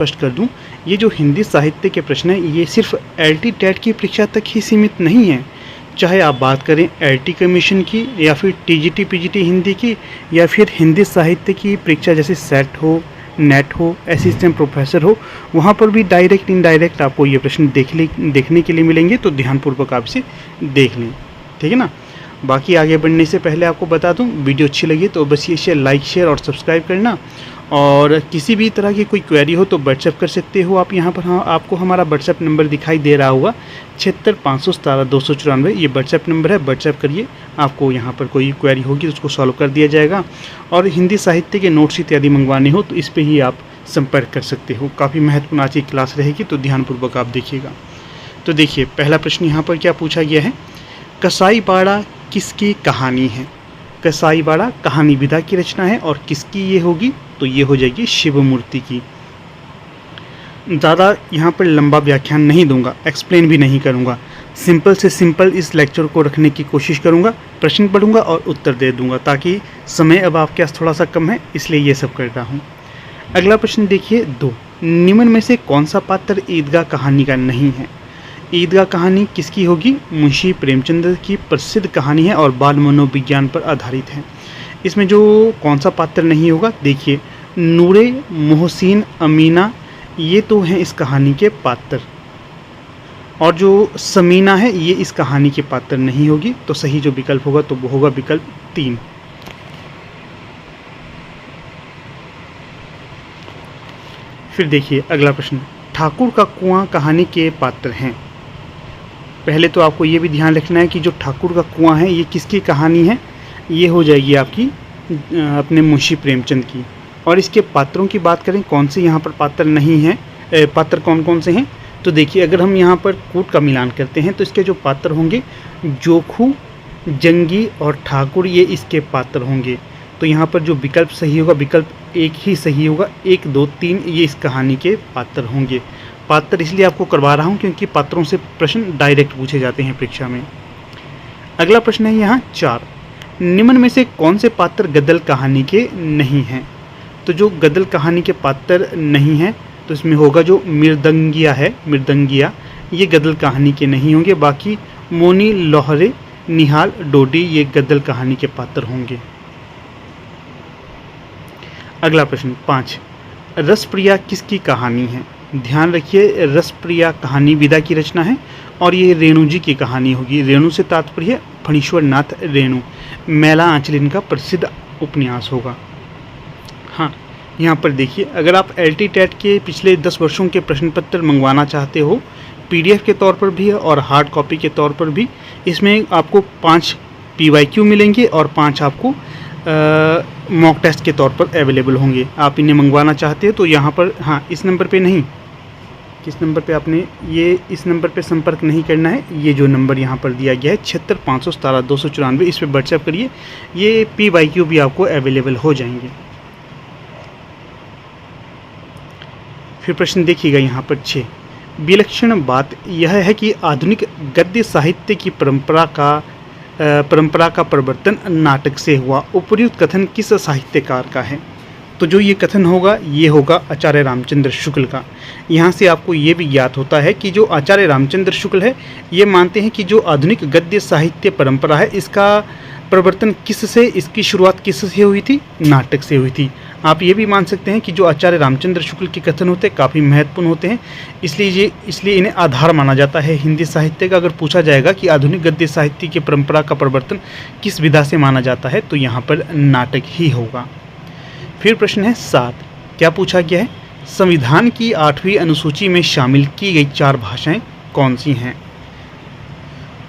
स्पष्ट कर दूं, ये जो हिंदी साहित्य के प्रश्न है ये सिर्फ एलटी टेट की परीक्षा तक ही सीमित नहीं है। चाहे आप बात करें एलटी कमीशन की या फिर टीजीटी पीजीटी हिंदी की या फिर हिंदी साहित्य की परीक्षा जैसे सेट हो, नेट हो, असिस्टेंट प्रोफेसर हो, वहाँ पर भी डायरेक्ट इनडायरेक्ट आपको ये प्रश्न देखने के लिए मिलेंगे। तो ध्यानपूर्वक आप इसे देख लें, ठीक है ना। बाकी आगे बढ़ने से पहले आपको बता दूं, वीडियो अच्छी लगी तो बस ये लाइक शेयर और सब्सक्राइब करना। और किसी भी तरह की कोई क्वेरी हो तो व्हाट्सएप कर सकते हो आप यहाँ पर। हाँ, आपको हमारा व्हाट्सएप नंबर दिखाई दे रहा होगा 76 517 294, ये व्हाट्सएप नंबर है। व्हाट्सएप करिए, आपको यहाँ पर कोई क्वेरी होगी तो उसको सॉल्व कर दिया जाएगा। और हिंदी साहित्य के नोट्स इत्यादि मंगवाने हो तो इस पर ही आप संपर्क कर सकते हो। काफ़ी महत्वपूर्ण आज की क्लास रहेगी, तो ध्यानपूर्वक आप देखिएगा। तो देखिए, पहला प्रश्न यहाँ पर क्या पूछा गया है, कसाईपाड़ा किसकी कहानी है। कसाईपाड़ा कहानी विधा की रचना है और किसकी ये होगी, तो ये हो जाएगी शिवमूर्ति की। ज़्यादा यहाँ पर लंबा व्याख्यान नहीं दूंगा, एक्सप्लेन भी नहीं करूँगा, सिंपल से सिंपल इस लेक्चर को रखने की कोशिश करूँगा। प्रश्न पढ़ूंगा और उत्तर दे दूंगा, ताकि समय अब आपके पास थोड़ा सा कम है, इसलिए ये सब कर रहा हूँ। अगला प्रश्न देखिए 2, निम्न में से कौन सा पात्र ईदगाह कहानी का नहीं है। ईदगाह कहानी किसकी होगी, मुंशी प्रेमचंद की प्रसिद्ध कहानी है और बाल मनोविज्ञान पर आधारित है। इसमें जो कौन सा पात्र नहीं होगा, देखिए नूरे मोहसिन अमीना, ये तो हैं इस कहानी के पात्र, और जो समीना है ये इस कहानी के पात्र नहीं होगी। तो सही जो विकल्प होगा तो वो होगा विकल्प 3। फिर देखिए अगला प्रश्न, ठाकुर का कुआं कहानी के पात्र हैं। पहले तो आपको ये भी ध्यान रखना है कि जो ठाकुर का कुआं है ये किसकी कहानी है, ये हो जाएगी आपकी अपने मुंशी प्रेमचंद की। और इसके पात्रों की बात करें, कौन से यहाँ पर पात्र नहीं हैं, पात्र कौन कौन से हैं, तो देखिए अगर हम यहाँ पर कूट का मिलान करते हैं तो इसके जो पात्र होंगे जोखू, जंगी और ठाकुर, ये इसके पात्र होंगे। तो यहाँ पर जो विकल्प सही होगा, विकल्प 1 ही सही होगा, 1 2 3 ये इस कहानी के पात्र होंगे। पात्र इसलिए आपको करवा रहा हूँ क्योंकि पात्रों से प्रश्न डायरेक्ट पूछे जाते हैं परीक्षा में। अगला प्रश्न है यहाँ 4, निम्न में से कौन से पात्र गदल कहानी के नहीं हैं। तो जो गदल कहानी के पात्र नहीं हैं तो इसमें होगा जो मृदंगिया है, मृदंगिया, ये गदल कहानी के नहीं होंगे। बाकी मोनी, लोहरे, निहाल, डोडी ये गदल कहानी के पात्र होंगे। अगला प्रश्न 5, रसप्रिया किसकी कहानी है। ध्यान रखिए, रसप्रिया कहानी विधा की रचना है और ये रेणु जी की कहानी होगी। रेणु से तात्पर्य फणीश्वर नाथ रेणु, मैला आंचल इनका प्रसिद्ध उपन्यास होगा। हाँ, यहाँ पर देखिए, अगर आप एलटी टेट के पिछले 10 वर्षों के प्रश्न पत्र मंगवाना चाहते हो, पीडीएफ के तौर पर भी है और हार्ड कॉपी के तौर पर भी, इसमें आपको 5 पीवाईक्यू मिलेंगे और 5 आपको मॉक टेस्ट के तौर पर अवेलेबल होंगे। आप इन्हें मंगवाना चाहते हो तो यहाँ पर, हाँ इस नंबर पे नहीं, किस नंबर पे आपने ये इस नंबर पे संपर्क नहीं करना है, ये जो नंबर यहाँ पर दिया गया है 76 517 294, इस पर व्हाट्सएप करिए, ये पीवाईक्यू भी आपको अवेलेबल हो जाएंगे। फिर प्रश्न देखिएगा यहाँ पर 6, विलक्षण बात यह है कि आधुनिक गद्य साहित्य की परंपरा का प्रवर्तन नाटक से हुआ। उपर्युक्त कथन किस साहित्यकार का है। तो जो ये कथन होगा ये होगा आचार्य रामचंद्र शुक्ल का। यहाँ से आपको ये भी ज्ञात होता है कि जो आचार्य रामचंद्र शुक्ल है ये मानते हैं कि जो आधुनिक गद्य साहित्य परंपरा है इसका प्रवर्तन किससे, इसकी शुरुआत किससे हुई थी, नाटक से हुई थी। आप ये भी मान सकते हैं कि जो आचार्य रामचंद्र शुक्ल के कथन होते हैं काफ़ी महत्वपूर्ण होते हैं, इसलिए इन्हें आधार माना जाता है हिंदी साहित्य का। अगर पूछा जाएगा कि आधुनिक गद्य साहित्य की परंपरा का प्रवर्तन किस विधा से माना जाता है तो यहाँ पर नाटक ही होगा। फिर प्रश्न है 7, क्या पूछा गया है, संविधान की 8वीं अनुसूची में शामिल की गई 4 भाषाएं कौन सी हैं।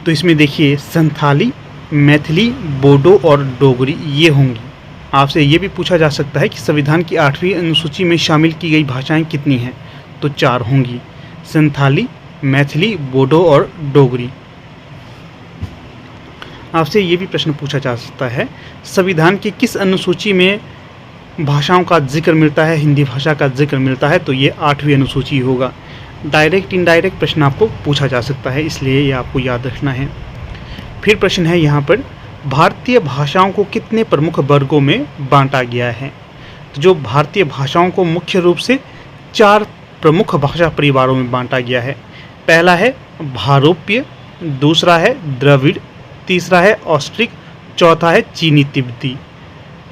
तो इसमें देखिए संथाली, मैथिली, बोडो और डोगरी ये होंगी। आपसे ये भी पूछा जा सकता है कि संविधान की 8वीं अनुसूची में शामिल की गई भाषाएं कितनी हैं, तो 4 होंगी, संथाली, मैथिली, बोडो और डोगरी। आपसे ये भी प्रश्न पूछा जा सकता है, संविधान की किस अनुसूची में भाषाओं का जिक्र मिलता है, हिंदी भाषा का जिक्र मिलता है, तो ये 8वीं अनुसूची होगा। डायरेक्ट इनडायरेक्ट प्रश्न आपको पूछा जा सकता है, इसलिए ये आपको याद रखना है। फिर प्रश्न है यहाँ पर, भारतीय भाषाओं को कितने प्रमुख वर्गों में बांटा गया है। तो जो भारतीय भाषाओं को मुख्य रूप से 4 प्रमुख भाषा परिवारों में बांटा गया है? पहला है भारोप्य, दूसरा है द्रविड़, तीसरा है ऑस्ट्रिक, चौथा है चीनी तिब्बती।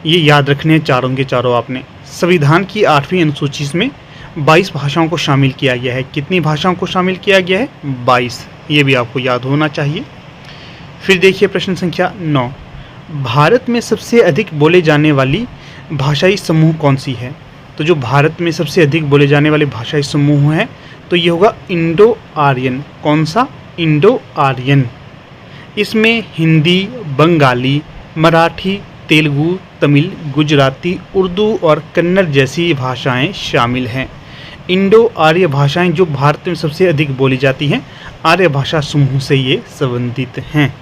ये याद रखने हैं चारों के चारों आपने। संविधान की 8वीं अनुसूची में 22 भाषाओं को शामिल किया गया है। कितनी भाषाओं को शामिल किया गया है? 22। ये भी आपको याद होना चाहिए। फिर देखिए प्रश्न संख्या 9, भारत में सबसे अधिक बोले जाने वाली भाषाई समूह कौन सी है? तो जो भारत में सबसे अधिक बोले जाने वाले भाषाई समूह है तो ये होगा इंडो आर्यन। कौन सा? Indo Aryan. इसमें हिंदी, बंगाली, मराठी, तेलुगु, तमिल, गुजराती, उर्दू और कन्नड़ जैसी भाषाएं शामिल हैं। इंडो आर्य भाषाएं जो भारत में सबसे अधिक बोली जाती हैं, आर्य भाषा समूह से ये संबंधित हैं।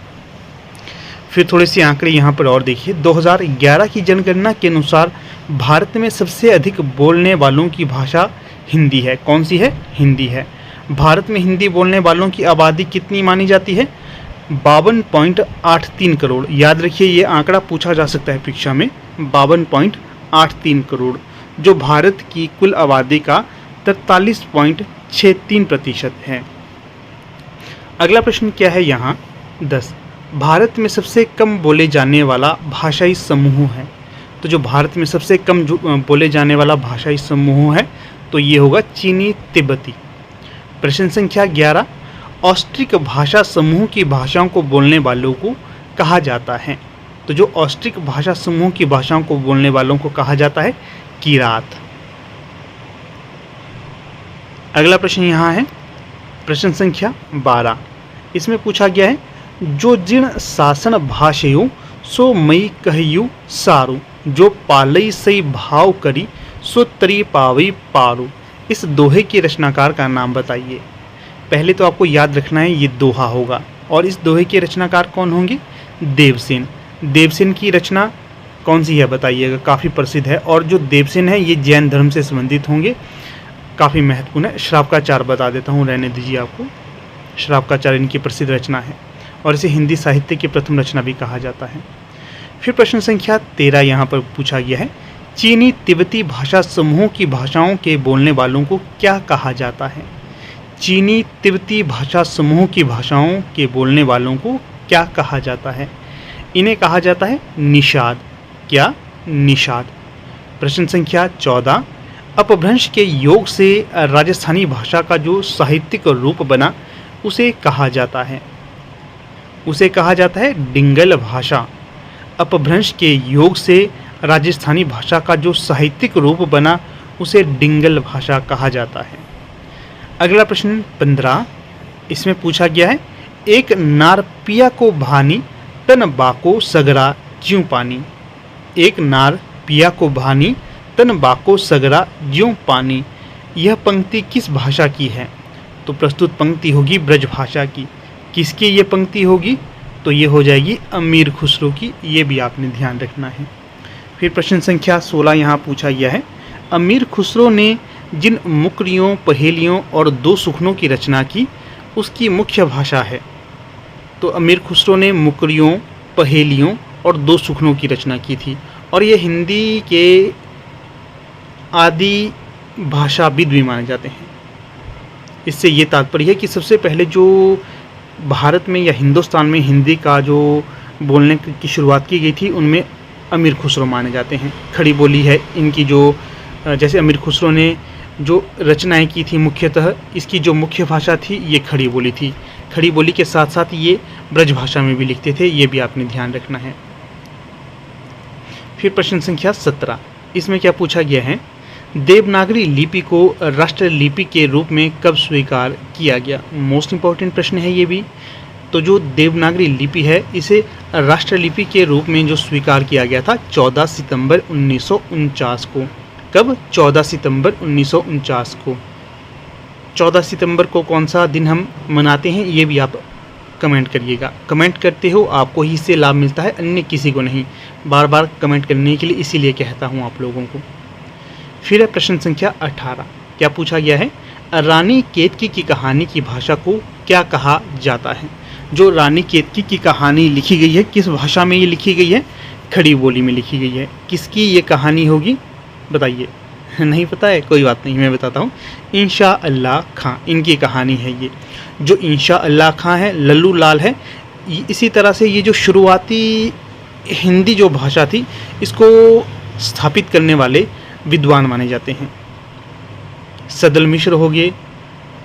फिर थोड़े से आंकड़े यहाँ पर और देखिए। 2011 की जनगणना के अनुसार भारत में सबसे अधिक बोलने वालों की भाषा हिंदी है। कौन सी है? हिंदी है। भारत में हिंदी बोलने वालों की आबादी कितनी मानी जाती है? 52.83 करोड़। याद रखिए, ये आंकड़ा पूछा जा सकता है परीक्षा में। 52.83 करोड़ जो भारत की कुल आबादी का 43.63% है। अगला प्रश्न क्या है यहाँ? 10, भारत में सबसे कम बोले जाने वाला भाषाई समूह है। तो जो भारत में सबसे कम बोले जाने वाला भाषाई समूह है तो ये होगा चीनी तिब्बती। प्रश्न संख्या 11, ऑस्ट्रिक भाषा समूह की भाषाओं को बोलने वालों को कहा जाता है। तो जो ऑस्ट्रिक भाषा समूह की भाषाओं को बोलने वालों को कहा जाता है किरात। अगला प्रश्न यहाँ है प्रश्न संख्या 12। इसमें पूछा गया है, जो जिण शासन भाषयो सो मई कहयु सारू, जो पालई सई भाव करी सो तरी पावई पारू। इस दोहे के रचनाकार का नाम बताइए। पहले तो आपको याद रखना है ये दोहा होगा, और इस दोहे के रचनाकार कौन होंगे? देवसेन। देवसेन की रचना कौन सी है बताइएगा? काफ़ी प्रसिद्ध है, और जो देवसेन है ये जैन धर्म से संबंधित होंगे, काफ़ी महत्वपूर्ण है। श्रावकाचार बता देता हूँ, रहने दीजिए आपको। श्रावकाचार इनकी प्रसिद्ध रचना है और इसे हिंदी साहित्य की प्रथम रचना भी कहा जाता है। फिर प्रश्न संख्या 13 यहाँ पर पूछा गया है, चीनी तिब्बती भाषा समूह की भाषाओं के बोलने वालों को क्या कहा जाता है? चीनी तिब्बती भाषा समूह की भाषाओं के बोलने वालों को क्या कहा जाता है? इन्हें कहा जाता है निषाद। क्या? निषाद। प्रश्न संख्या 14, अपभ्रंश के योग से राजस्थानी भाषा का जो साहित्यिक रूप बना उसे कहा जाता है? उसे कहा जाता है डिंगल भाषा। अपभ्रंश के योग से राजस्थानी भाषा का जो साहित्यिक रूप बना उसे डिंगल भाषा कहा जाता है। अगला प्रश्न 15, इसमें पूछा गया है, एक नार पिया को भानी तन बाको सगरा ज्यों पानी। एक नार पिया को भानी तन बाको सगरा ज्यों पानी। यह पंक्ति किस भाषा की है? तो प्रस्तुत पंक्ति होगी ब्रज भाषा की। किसकी ये पंक्ति होगी? तो ये हो जाएगी अमीर खुसरो की। ये भी आपने ध्यान रखना है। फिर प्रश्न संख्या 16 यहाँ पूछा गया है, अमीर खुसरो ने जिन मुकरियों, पहेलियों और दो सुखनों की रचना की उसकी मुख्य भाषा है। तो अमीर खुसरो ने मुकरियों, पहेलियों और दो सुखनों की रचना की थी, और ये हिंदी के आदि भाषाविद भी माने जाते हैं। इससे ये तात्पर्य है कि सबसे पहले जो भारत में या हिंदुस्तान में हिंदी का जो बोलने की शुरुआत की गई थी उनमें अमीर खुसरो माने जाते हैं। खड़ी बोली है इनकी, जो जैसे अमीर खुसरो ने जो रचनाएं की थी मुख्यतः इसकी जो मुख्य भाषा थी ये खड़ी बोली थी। खड़ी बोली के साथ साथ ये ब्रज भाषा में भी लिखते थे, ये भी आपने ध्यान रखना है। फिर प्रश्न संख्या 17, इसमें क्या पूछा गया है, देवनागरी लिपि को राष्ट्र लिपि के रूप में कब स्वीकार किया गया? मोस्ट इंपॉर्टेंट प्रश्न है ये भी। तो जो देवनागरी लिपि है इसे राष्ट्र लिपि के रूप में जो स्वीकार किया गया था 14 सितंबर 1949 को। कब? 14 सितंबर 1949 को। 14 सितंबर को कौन सा दिन हम मनाते हैं ये भी आप कमेंट करिएगा। कमेंट करते हो आपको ही इससे लाभ मिलता है, अन्य किसी को नहीं। बार बार कमेंट करने के लिए इसीलिए कहता हूँ आप लोगों को। फिर है प्रश्न संख्या 18, क्या पूछा गया है, रानी केतकी की कहानी की भाषा को क्या कहा जाता है? जो रानी केतकी की कहानी लिखी गई है किस भाषा में ये लिखी गई है? खड़ी बोली में लिखी गई है। किसकी ये कहानी होगी बताइए? नहीं पता है, कोई बात नहीं, मैं बताता हूँ। इंशा अल्लाह खां, इनकी कहानी है ये। जो इंशा अल्लाह खां है, लल्लू लाल है। इसी तरह से ये जो शुरुआती हिंदी जो भाषा थी, इसको स्थापित करने वाले विद्वान माने जाते हैं। सदल मिश्र हो गए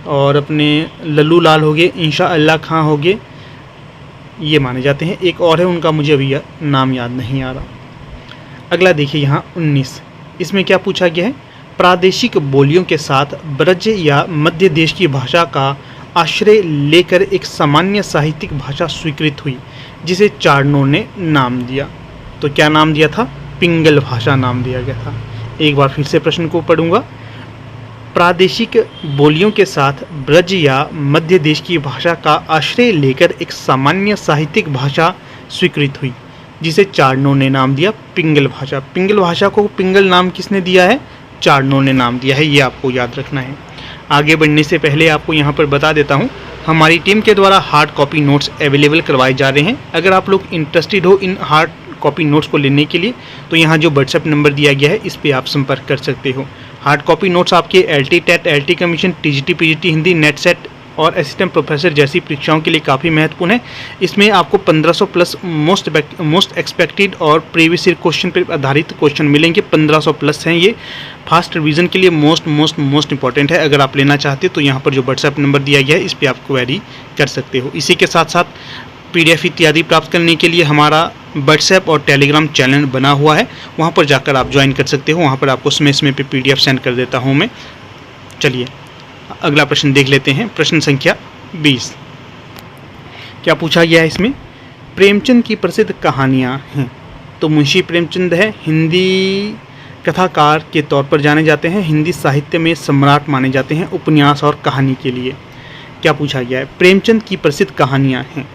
और अपने लल्लू लाल हो गए, इंशा अल्लाह खां हो गए, ये माने जाते हैं। एक और है, उनका मुझे अभी नाम याद नहीं आ रहा। अगला देखिए यहाँ 19, इसमें क्या पूछा गया है? प्रादेशिक बोलियों के साथ ब्रज या मध्य देश की भाषा का आश्रय लेकर एक सामान्य साहित्यिक भाषा स्वीकृत हुई, जिसे चारणों ने नाम दिया। तो क्या नाम दिया था? पिंगल भाषा नाम दिया गया था। एक बार फिर से प्रश्न को पढ़ूंगा। प्रादेशिक बोलियों के साथ ब्रज या मध्य देश की भाषा का आश्रय लेकर एक सामान्य साहित्यिक भाषा स्वीकृत हुई, जिसे चारणों ने नाम दिया पिंगल भाषा। पिंगल भाषा को पिंगल नाम किसने दिया है? चारणों ने नाम दिया है, ये आपको याद रखना है। आगे बढ़ने से पहले आपको यहाँ पर बता देता हूँ, हमारी टीम के द्वारा हार्ड कॉपी नोट्स अवेलेबल करवाए जा रहे हैं। अगर आप लोग इंटरेस्टेड हो इन हार्ड कॉपी नोट्स को लेने के लिए, तो यहाँ जो व्हाट्सएप नंबर दिया गया है, इस पर आप संपर्क कर सकते हो। हार्ड कॉपी नोट्स आपके LT TET, LT commission, TGT PGT Hindi, NET SET और असिस्टेंट प्रोफेसर जैसी परीक्षाओं के लिए काफ़ी महत्वपूर्ण है। इसमें आपको 1500 प्लस मोस्ट एक्सपेक्टेड और प्रीवियस ईयर क्वेश्चन पर आधारित क्वेश्चन मिलेंगे। 1500 प्लस हैं ये। फास्ट रिवीजन के लिए मोस्ट इंपॉर्टेंट है। अगर आप लेना चाहते हो तो यहाँ पर जो व्हाट्सएप नंबर दिया गया है, इस पर आप क्वेरी कर सकते हो। इसी के साथ साथ PDF इत्यादि प्राप्त करने के लिए हमारा व्हाट्सएप और टेलीग्राम चैनल बना हुआ है, वहाँ पर जाकर आप ज्वाइन कर सकते हो। वहाँ पर आपको समय पे PDF सेंड कर देता हूँ मैं। चलिए अगला प्रश्न देख लेते हैं। प्रश्न संख्या 20, क्या पूछा गया है इसमें? प्रेमचंद की प्रसिद्ध कहानियाँ हैं। तो मुंशी प्रेमचंद है, हिंदी कथाकार के तौर पर जाने जाते हैं, हिंदी साहित्य में सम्राट माने जाते हैं उपन्यास और कहानी के लिए। क्या पूछा गया है? प्रेमचंद की प्रसिद्ध कहानियाँ हैं।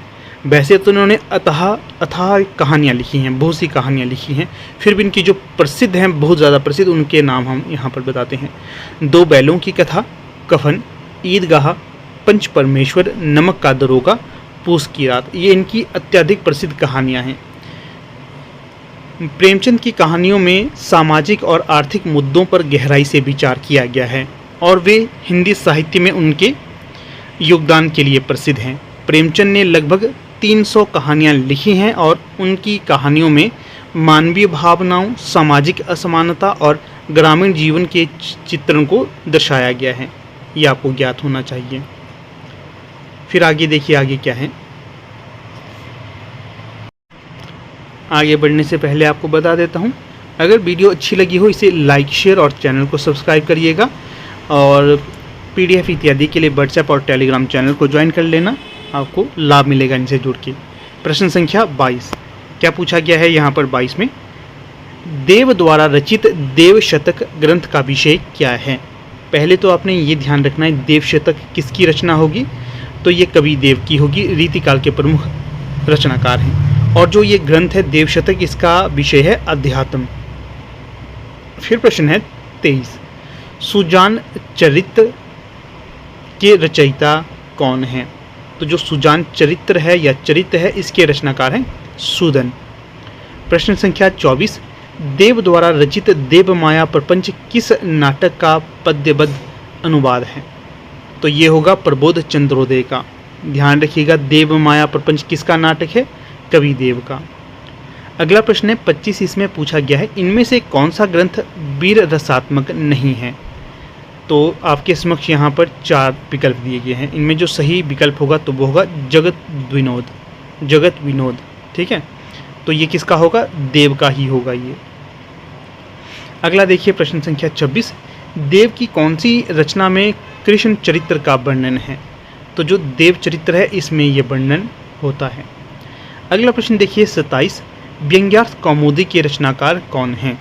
वैसे तो उन्होंने अथाह कहानियाँ लिखी हैं, बहुत सी कहानियाँ लिखी हैं, फिर भी इनकी जो प्रसिद्ध हैं, बहुत ज़्यादा प्रसिद्ध, उनके नाम हम यहाँ पर बताते हैं। 2 बैलों की कथा, कफन, ईदगाह, पंच परमेश्वर, नमक का दरोगा, पूस की रात, ये इनकी अत्यधिक प्रसिद्ध कहानियाँ हैं। प्रेमचंद की कहानियों में सामाजिक और आर्थिक मुद्दों पर गहराई से विचार किया गया है और वे हिंदी साहित्य में उनके योगदान के लिए प्रसिद्ध हैं। प्रेमचंद ने लगभग 300 कहानियाँ लिखी हैं और उनकी कहानियों में मानवीय भावनाओं, सामाजिक असमानता और ग्रामीण जीवन के चित्रण को दर्शाया गया है। ये आपको ज्ञात होना चाहिए। फिर आगे देखिए, आगे क्या है। आगे बढ़ने से पहले आपको बता देता हूँ, अगर वीडियो अच्छी लगी हो इसे लाइक, शेयर और चैनल को सब्सक्राइब करिएगा और PDF इत्यादि के लिए व्हाट्सएप और टेलीग्राम चैनल को ज्वाइन कर लेना, आपको लाभ मिलेगा इनसे जुड़ के। प्रश्न संख्या 22, क्या पूछा गया है यहाँ पर 22 में? देव द्वारा रचित देव शतक ग्रंथ का विषय क्या है? पहले तो आपने ये ध्यान रखना है, देव शतक किसकी रचना होगी? तो ये कवि देव की होगी, रीतिकाल के प्रमुख रचनाकार हैं। और जो ये ग्रंथ है देव शतक, इसका विषय है अध्यात्म। फिर प्रश्न है 23, सुजान चरित्र के रचयिता कौन हैं? तो जो सुजान चरित्र है या चरित्र है, इसके रचनाकार हैं सूदन। प्रश्न संख्या 24, देव द्वारा रचित देव माया प्रपंच किस नाटक का पद्यबद्ध अनुवाद है? तो ये होगा प्रबोध चंद्रोदय का। ध्यान रखिएगा, देव माया प्रपंच किसका नाटक है? कवि देव का। अगला प्रश्न है 25, इसमें पूछा गया है, इनमें से कौन सा ग्रंथ वीर रसात्मक नहीं है? तो आपके समक्ष यहाँ पर 4 विकल्प दिए गए हैं। इनमें जो सही विकल्प होगा तो वो होगा जगत विनोद। ठीक है, तो ये किसका होगा? देव का ही होगा ये। अगला देखिए प्रश्न संख्या 26, देव की कौन सी रचना में कृष्ण चरित्र का वर्णन है? तो जो देव चरित्र है इसमें ये वर्णन होता है। अगला प्रश्न देखिए 27, व्यंग्यार्थ कौमुदी के रचनाकार कौन हैं?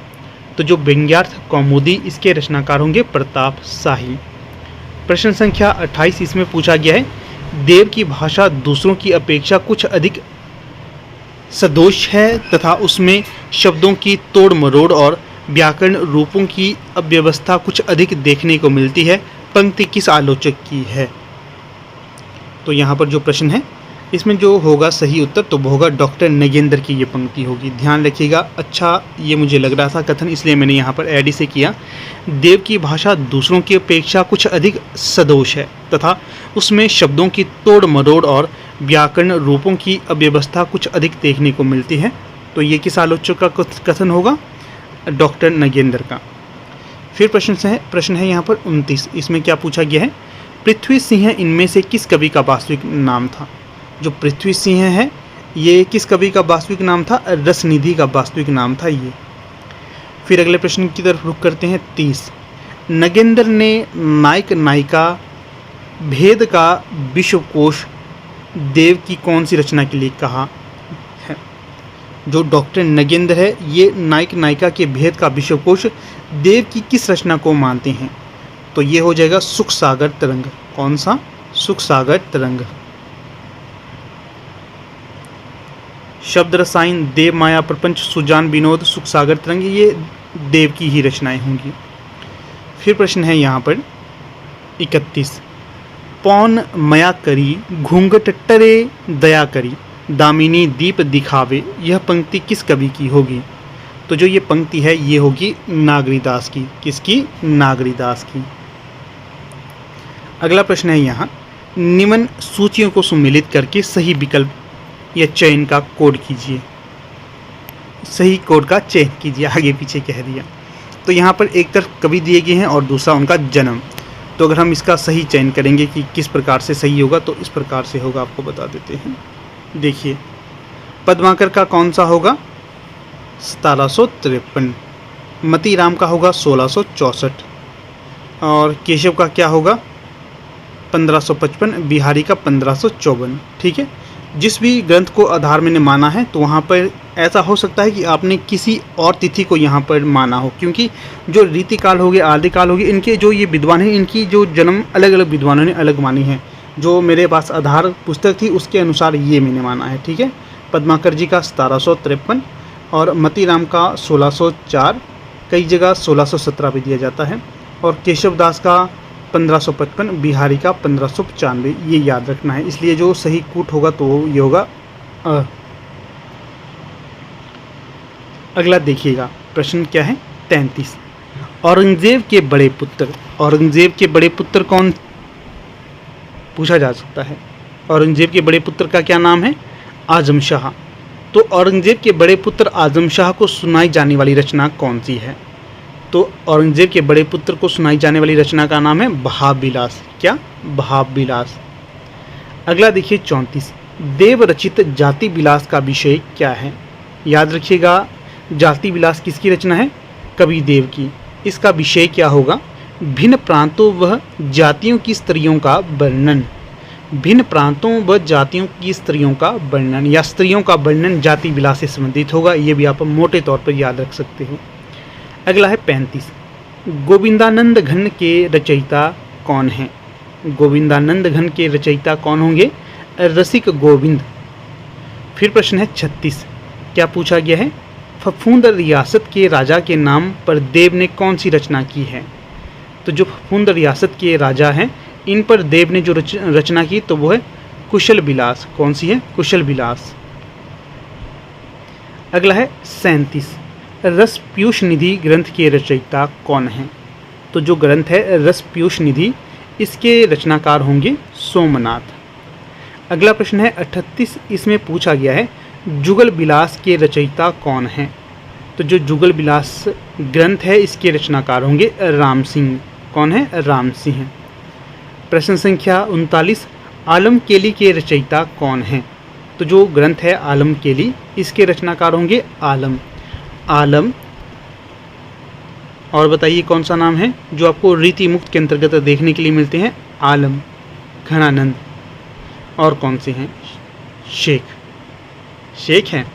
तो जो व्यंग्यार्थ कौमुदी, इसके रचनाकार होंगे प्रताप शाही। प्रश्न संख्या 28, इसमें पूछा गया है, देव की भाषा दूसरों की अपेक्षा कुछ अधिक सदोष है तथा उसमें शब्दों की तोड़ मरोड़ और व्याकरण रूपों की अव्यवस्था कुछ अधिक देखने को मिलती है। पंक्ति किस आलोचक की है? तो यहाँ पर जो प्रश्न है इसमें जो होगा सही उत्तर तो वो होगा डॉक्टर नगेंद्र की ये पंक्ति होगी। ध्यान रखिएगा। अच्छा, ये मुझे लग रहा था कथन, इसलिए मैंने यहाँ पर ऐड इसे किया। देव की भाषा दूसरों की अपेक्षा कुछ अधिक सदोष है तथा उसमें शब्दों की तोड़ मरोड़ और व्याकरण रूपों की अव्यवस्था कुछ अधिक देखने को मिलती है। तो ये किस आलोचक का कथन होगा? डॉक्टर नगेंद्र का। फिर प्रश्न है यहाँ पर 29। इसमें क्या पूछा गया है? पृथ्वी सिंह इनमें से किस कवि का वास्तविक नाम था? जो पृथ्वी सिंह है ये किस कवि का वास्तविक नाम था? रसनिधि का वास्तविक नाम था ये। फिर अगले प्रश्न की तरफ रुख करते हैं 30। नगेंद्र ने नायक नायिका भेद का विश्वकोश देव की कौन सी रचना के लिए कहा है? जो डॉक्टर नगेंद्र है ये नायक नायिका के भेद का विश्वकोश देव की किस रचना को मानते हैं? तो ये हो जाएगा सुख सागर तरंग। कौन सा? सुख सागर तरंग। शब्द रसायन, देव माया प्रपंच, सुजान विनोद, सुख सागर तरंग, ये देव की ही रचनाएं होंगी। फिर प्रश्न है यहाँ पर 31। पौन मया करी घूंघट टरे दया करी दामिनी दीप दिखावे, यह पंक्ति किस कवि की होगी? तो जो ये पंक्ति है ये होगी नागरीदास की। किसकी? नागरीदास की। अगला प्रश्न है यहाँ, निम्न सूचियों को सम्मिलित करके सही विकल्प या चयन का कोड कीजिए। सही कोड का चयन कीजिए, आगे पीछे कह दिया। तो यहाँ पर एक तरफ कवि दिए गए हैं और दूसरा उनका जन्म। तो अगर हम इसका सही चयन करेंगे कि किस प्रकार से सही होगा तो इस प्रकार से होगा, आपको बता देते हैं। देखिए, पद्माकर का कौन सा होगा? 1753। मतीराम का होगा 1664 और केशव का क्या होगा? 1555। बिहारी का 1554। ठीक है। जिस भी ग्रंथ को आधार मैंने माना है तो वहाँ पर ऐसा हो सकता है कि आपने किसी और तिथि को यहाँ पर माना हो, क्योंकि जो रीतिकाल हो गए, आदिकाल हो गए, इनके जो ये विद्वान हैं इनकी जो जन्म अलग अलग विद्वानों ने अलग मानी है। जो मेरे पास आधार पुस्तक थी उसके अनुसार ये मैंने माना है। ठीक है। पद्माकर जी का 1753 और मतीराम का 1604, कई जगह 1617 भी दिया जाता है, और केशव दास का 1555, बिहारी का 1595। ये याद रखना है, इसलिए जो सही कूट होगा तो ये होगा अगला देखिएगा प्रश्न क्या है? 33। औरंगजेब के बड़े पुत्र, औरंगजेब के बड़े पुत्र कौन पूछा जा सकता है? औरंगजेब के बड़े पुत्र का क्या नाम है? आजम शाह। तो औरंगजेब के बड़े पुत्र आजम शाह को सुनाई जाने वाली रचना कौन सी है? तो औरंगजेब के बड़े पुत्र को सुनाई जाने वाली रचना का नाम है बहाव विलास। क्या? बहाव विलास। अगला देखिए 34। देव रचित जाति विलास का विषय क्या है? याद रखिएगा, जाति विलास किसकी रचना है? कवि देव की। इसका विषय क्या होगा? भिन्न प्रांतों व जातियों की स्त्रियों का वर्णन। भिन्न प्रांतों व जातियों की स्त्रियों का वर्णन या स्त्रियों का वर्णन जाति विलास से संबंधित होगा। ये भी आप मोटे तौर पर याद रख सकते हो। अगला है 35। गोविंदानंद घन के रचयिता कौन हैं? गोविंदानंद घन के रचयिता कौन होंगे? रसिक गोविंद। फिर प्रश्न है 36। क्या पूछा गया है? फफूंद रियासत के राजा के नाम पर देव ने कौन सी रचना की है? तो जो फफूंद रियासत के राजा हैं इन पर देव ने जो रचना की तो वो है कुशल विलास। कौन सी है? कुशल विलास। अगला है 37। रस पीयूष निधि ग्रंथ के रचयिता कौन हैं? तो जो ग्रंथ है रस पीयूष निधि, इसके रचनाकार होंगे सोमनाथ। अगला प्रश्न है 38। इसमें पूछा गया है जुगल विलास के रचयिता कौन हैं? तो जो जुगल विलास ग्रंथ है इसके रचनाकार होंगे राम सिंह। कौन है? राम सिंह। प्रश्न संख्या 39। आलम केली के रचयिता कौन हैं? तो जो ग्रंथ है आलम केली, इसके रचनाकार होंगे आलम। आलम। और बताइए कौन सा नाम है जो आपको रीति मुक्त के अंतर्गत देखने के लिए मिलते हैं? आलम, घनानंद। और कौन से हैं? शेख। शेख हैं?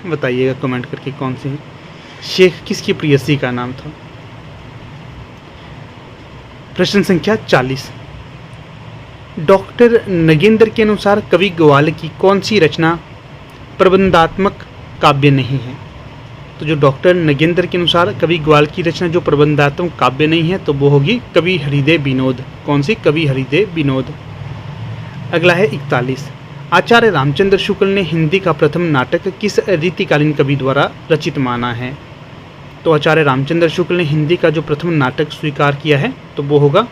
बताइएगा कमेंट करके कौन से हैं। शेख किसकी प्रेयसी का नाम था? प्रश्न संख्या 40। डॉक्टर नगेंद्र के अनुसार कवि ग्वाल की कौन सी रचना प्रबंधात्मक काव्य नहीं है? तो जो डॉक्टर नगेंद्र के अनुसार कवि ग्वाल की रचना जो प्रबंधात्मक काव्य नहीं है तो वो होगी कवि हरिदेव विनोद। कौन सी? कवि हरिदेव विनोद। अगला है 41। आचार्य रामचंद्र शुक्ल ने हिंदी का प्रथम नाटक किस रीतिकालीन कवि द्वारा रचित माना है? तो आचार्य रामचंद्र शुक्ल ने हिंदी का जो प्रथम नाटक स्वीकार किया है तो वो होगा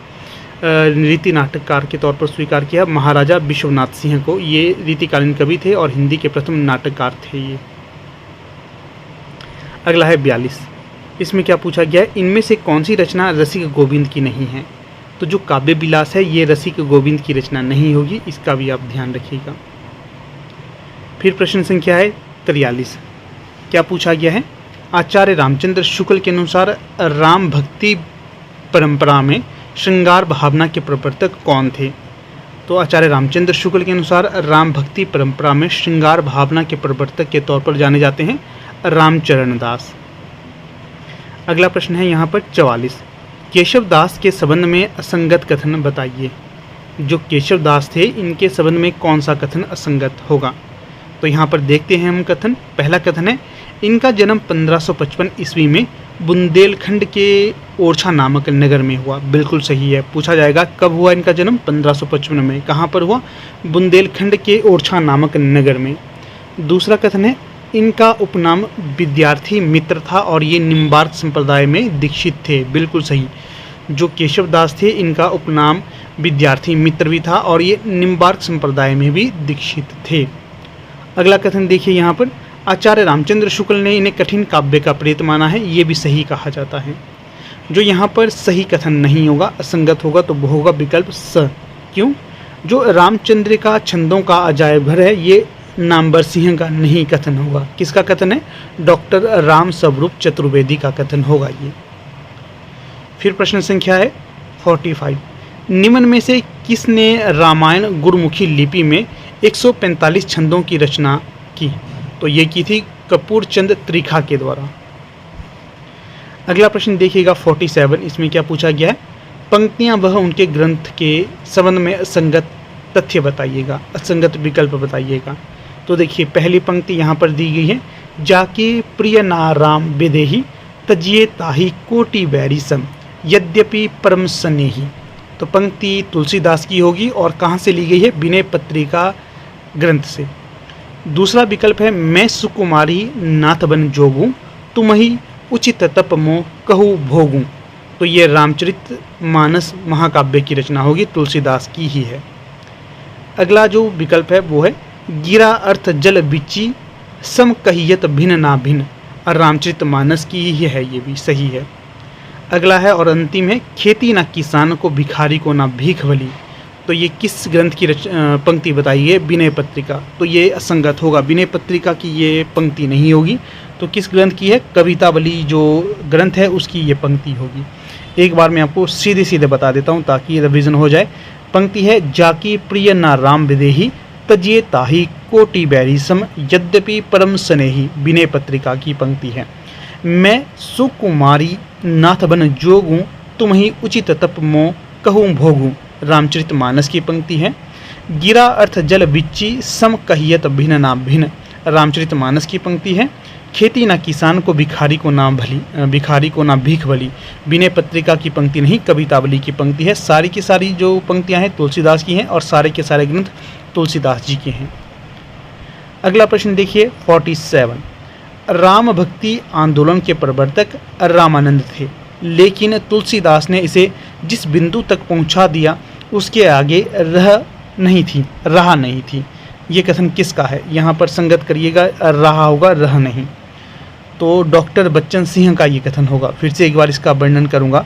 रीति नाटककार के तौर पर स्वीकार किया महाराजा विश्वनाथ सिंह को। ये रीतिकालीन कवि थे और हिंदी के प्रथम नाटककार थे ये। अगला है 42। इसमें क्या पूछा गया है? इनमें से कौन सी रचना रसिक गोविंद की नहीं है? तो जो काव्य विलास है ये रसिक गोविंद की रचना नहीं होगी, इसका भी आप ध्यान रखिएगा। फिर प्रश्न संख्या है 43। क्या पूछा गया है? आचार्य रामचंद्र शुक्ल के अनुसार राम भक्ति परंपरा में श्रृंगार भावना के प्रवर्तक कौन थे? तो आचार्य रामचंद्र शुक्ल के अनुसार राम भक्ति परंपरा में श्रृंगार भावना के प्रवर्तक के तौर पर जाने जाते हैं रामचरण दास। अगला प्रश्न है यहाँ पर 44। केशव दास के संबंध में असंगत कथन बताइए। जो केशव दास थे इनके संबंध में कौन सा कथन असंगत होगा? तो यहाँ पर देखते हैं हम कथन। पहला कथन है इनका जन्म 1555 ईस्वी में बुंदेलखंड के ओरछा नामक नगर में हुआ। बिल्कुल सही है। पूछा जाएगा कब हुआ इनका जन्म? 1555 में। कहाँ पर हुआ? बुंदेलखंड के ओरछा नामक नगर में। दूसरा कथन है इनका उपनाम विद्यार्थी मित्र था और ये निम्बार्क संप्रदाय में दीक्षित थे। बिल्कुल सही। जो केशव दास थे इनका उपनाम विद्यार्थी मित्र भी था और ये निम्बार्क संप्रदाय में भी दीक्षित थे। अगला कथन देखिए यहाँ पर, आचार्य रामचंद्र शुक्ल ने इन्हें कठिन काव्य का प्रेत माना है। ये भी सही कहा जाता है। जो यहाँ पर सही कथन नहीं होगा, असंगत होगा, तो वो होगा विकल्प स। क्यों? जो रामचंद्र का छंदों का अजायब घर है ये नामवर सिंह का नहीं कथन होगा। किसका कथन है? डॉक्टर राम स्वरूप चतुर्वेदी का कथन होगा ये। फिर प्रश्न संख्या है 45। निम्न में से किसने रामायण गुरुमुखी लिपि में 145 छंदों की रचना की? तो ये की थी कपूर चंद त्रिखा के द्वारा। अगला प्रश्न देखिएगा 47। इसमें क्या पूछा गया है? पंक्तियां वह उनके ग्रंथ के संबंध में असंगत तथ्य बताइएगा, असंगत विकल्प बताइएगा। तो देखिए पहली पंक्ति यहाँ पर दी गई है, जाके प्रिय नाराम विदेही तजिए ताही कोटि बैरी सम यद्यपि परम स्नेही। तो पंक्ति तुलसीदास की होगी और कहाँ से ली गई है? विनय पत्रिका ग्रंथ से। दूसरा विकल्प है, मैं सुकुमारी नाथ बन जोगूं तुम ही उचित तप मोह कहूँ भोगूं। तो ये रामचरित मानस महाकाव्य की रचना होगी, तुलसीदास की ही है। अगला जो विकल्प है वो है, गिरा अर्थ जल बिची सम कहियत भिन्न ना भिन्न, और रामचरित मानस की ही है, ये भी सही है। अगला है और अंतिम है, खेती ना किसान को भिखारी को ना भीख भली। तो ये किस ग्रंथ की पंक्ति बताई है? विनय पत्रिका। तो ये असंगत होगा, विनय पत्रिका की ये पंक्ति नहीं होगी। तो किस ग्रंथ की है? कवितावली जो ग्रंथ है उसकी ये पंक्ति होगी। एक बार मैं आपको सीधे सीधे बता देता हूँ ताकि रिवीजन हो जाए। पंक्ति है, जाकी प्रिय ना राम विदेही तजिए ताही कोटि बैरी सम यद्यपि परम स्नेही। विनय पत्रिका की पंक्ति है। मैं सुकुमारी नाथ बन जोगूं तुम ही उचित तप मोह कहूँ भोगूं। रामचरित मानस की पंक्ति है। गिरा अर्थ जल बिच्ची सम कहियत भिन्न ना भिन्न। रामचरित मानस की पंक्ति है। खेती ना किसान को भिखारी को ना भीख भली। विनय पत्रिका की पंक्ति नहीं, कवितावली की पंक्ति है। सारी की सारी जो पंक्तियां हैं तुलसीदास की हैं और सारे के सारे ग्रंथ तुलसीदास जी के हैं। अगला प्रश्न देखिए 47। राम भक्ति आंदोलन के प्रवर्तक रामानंद थे, लेकिन तुलसीदास ने इसे जिस बिंदु तक पहुंचा दिया उसके आगे रहा नहीं थी। ये कथन किसका है? यहाँ पर संगत करिएगा, रहा होगा, रह नहीं। तो डॉक्टर बच्चन सिंह का ये कथन होगा। फिर से एक बार इसका वर्णन करूँगा।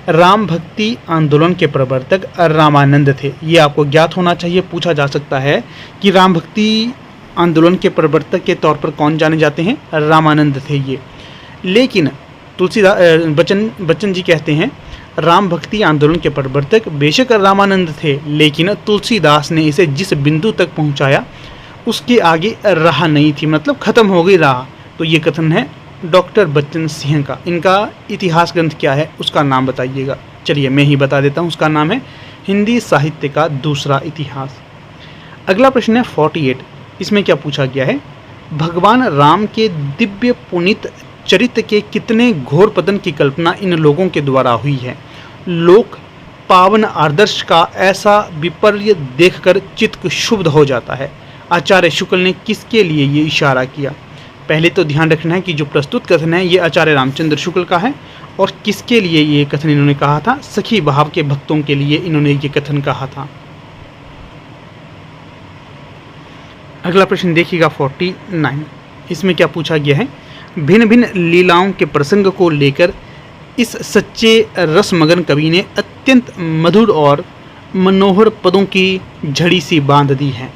राम भक्ति आंदोलन के प्रवर्तक रामानंद थे। ये आपको ज्ञात होना चाहिए। पूछा जा सकता है कि राम भक्ति आंदोलन के प्रवर्तक के तौर पर कौन जाने जाते हैं? रामानंद थे ये। लेकिन तुलसीदास बच्चन जी कहते हैं राम भक्ति आंदोलन के प्रवर्तक बेशक रामानंद थे, लेकिन तुलसीदास ने इसे जिस बिंदु तक पहुंचाया उसके आगे रहा नहीं थी, मतलब खत्म हो गई रहा। तो ये कथन है डॉक्टर बच्चन सिंह का। इनका इतिहास ग्रंथ क्या है उसका नाम बताइएगा। चलिए मैं ही बता देता हूँ, उसका नाम है हिंदी साहित्य का दूसरा इतिहास। अगला प्रश्न है 48। इसमें क्या पूछा गया है? भगवान राम के दिव्य पुनीत चरित्र के कितने घोर पतन की कल्पना इन लोगों के द्वारा हुई है? लोक पावन आदर्श का ऐसा विपर्य देखकर चित्त क्षुब्ध हो जाता है। आचार्य शुक्ल ने किसके लिए ये इशारा किया? पहले तो ध्यान रखना है कि जो प्रस्तुत कथन है ये आचार्य रामचंद्र शुक्ल का है और किसके लिए ये कथन इन्होंने कहा था? सखी भाव के भक्तों के लिए इन्होंने ये कथन कहा था। अगला प्रश्न देखिएगा 49। इसमें क्या पूछा गया है? भिन्न भिन्न लीलाओं के प्रसंग को लेकर इस सच्चे रसमगन कवि ने अत्यंत मधुर और मनोहर पदों की झड़ी सी बांध दी है।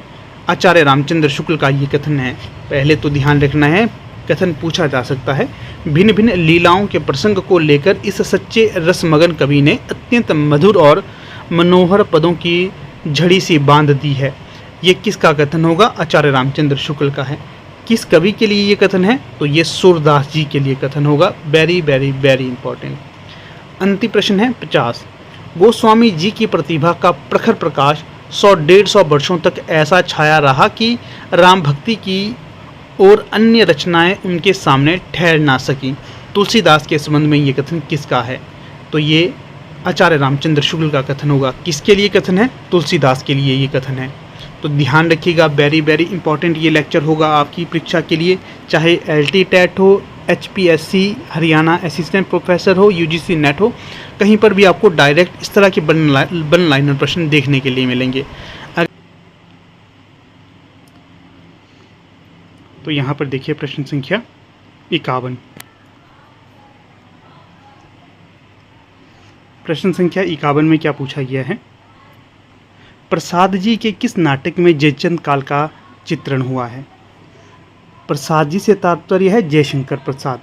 आचार्य रामचंद्र शुक्ल का ये कथन है। पहले तो ध्यान रखना है, कथन पूछा जा सकता है, भिन्न भिन्न लीलाओं के प्रसंग को लेकर इस सच्चे रसमगन कवि ने अत्यंत मधुर और मनोहर पदों की झड़ी सी बांध दी है। ये किसका कथन होगा? आचार्य रामचंद्र शुक्ल का है। किस कवि के लिए ये कथन है? तो ये सूरदास जी के लिए कथन होगा। Very very very important. अंतिम प्रश्न है 50। गोस्वामी जी की प्रतिभा का प्रखर प्रकाश 100-150 वर्षों तक ऐसा छाया रहा कि राम भक्ति की और अन्य रचनाएं उनके सामने ठहर ना सकी। तुलसीदास के संबंध में ये कथन किसका है? तो ये आचार्य रामचंद्र शुक्ल का कथन होगा। किसके लिए कथन है? तुलसीदास के लिए ये कथन है। तो ध्यान रखिएगा, वेरी वेरी इंपॉर्टेंट ये लेक्चर होगा आपकी परीक्षा के लिए, चाहे LT टेट हो, HPSC हरियाणा असिस्टेंट प्रोफेसर हो, UGC नेट हो, कहीं पर भी आपको डायरेक्ट इस तरह के वन लाइनर प्रश्न देखने के लिए मिलेंगे। तो यहाँ पर देखिए प्रश्न संख्या 51। प्रश्न संख्या 51 में क्या पूछा गया है? प्रसाद जी के किस नाटक में जयचंद काल का चित्रण हुआ है? प्रसाद जी से तात्पर्य है जयशंकर प्रसाद।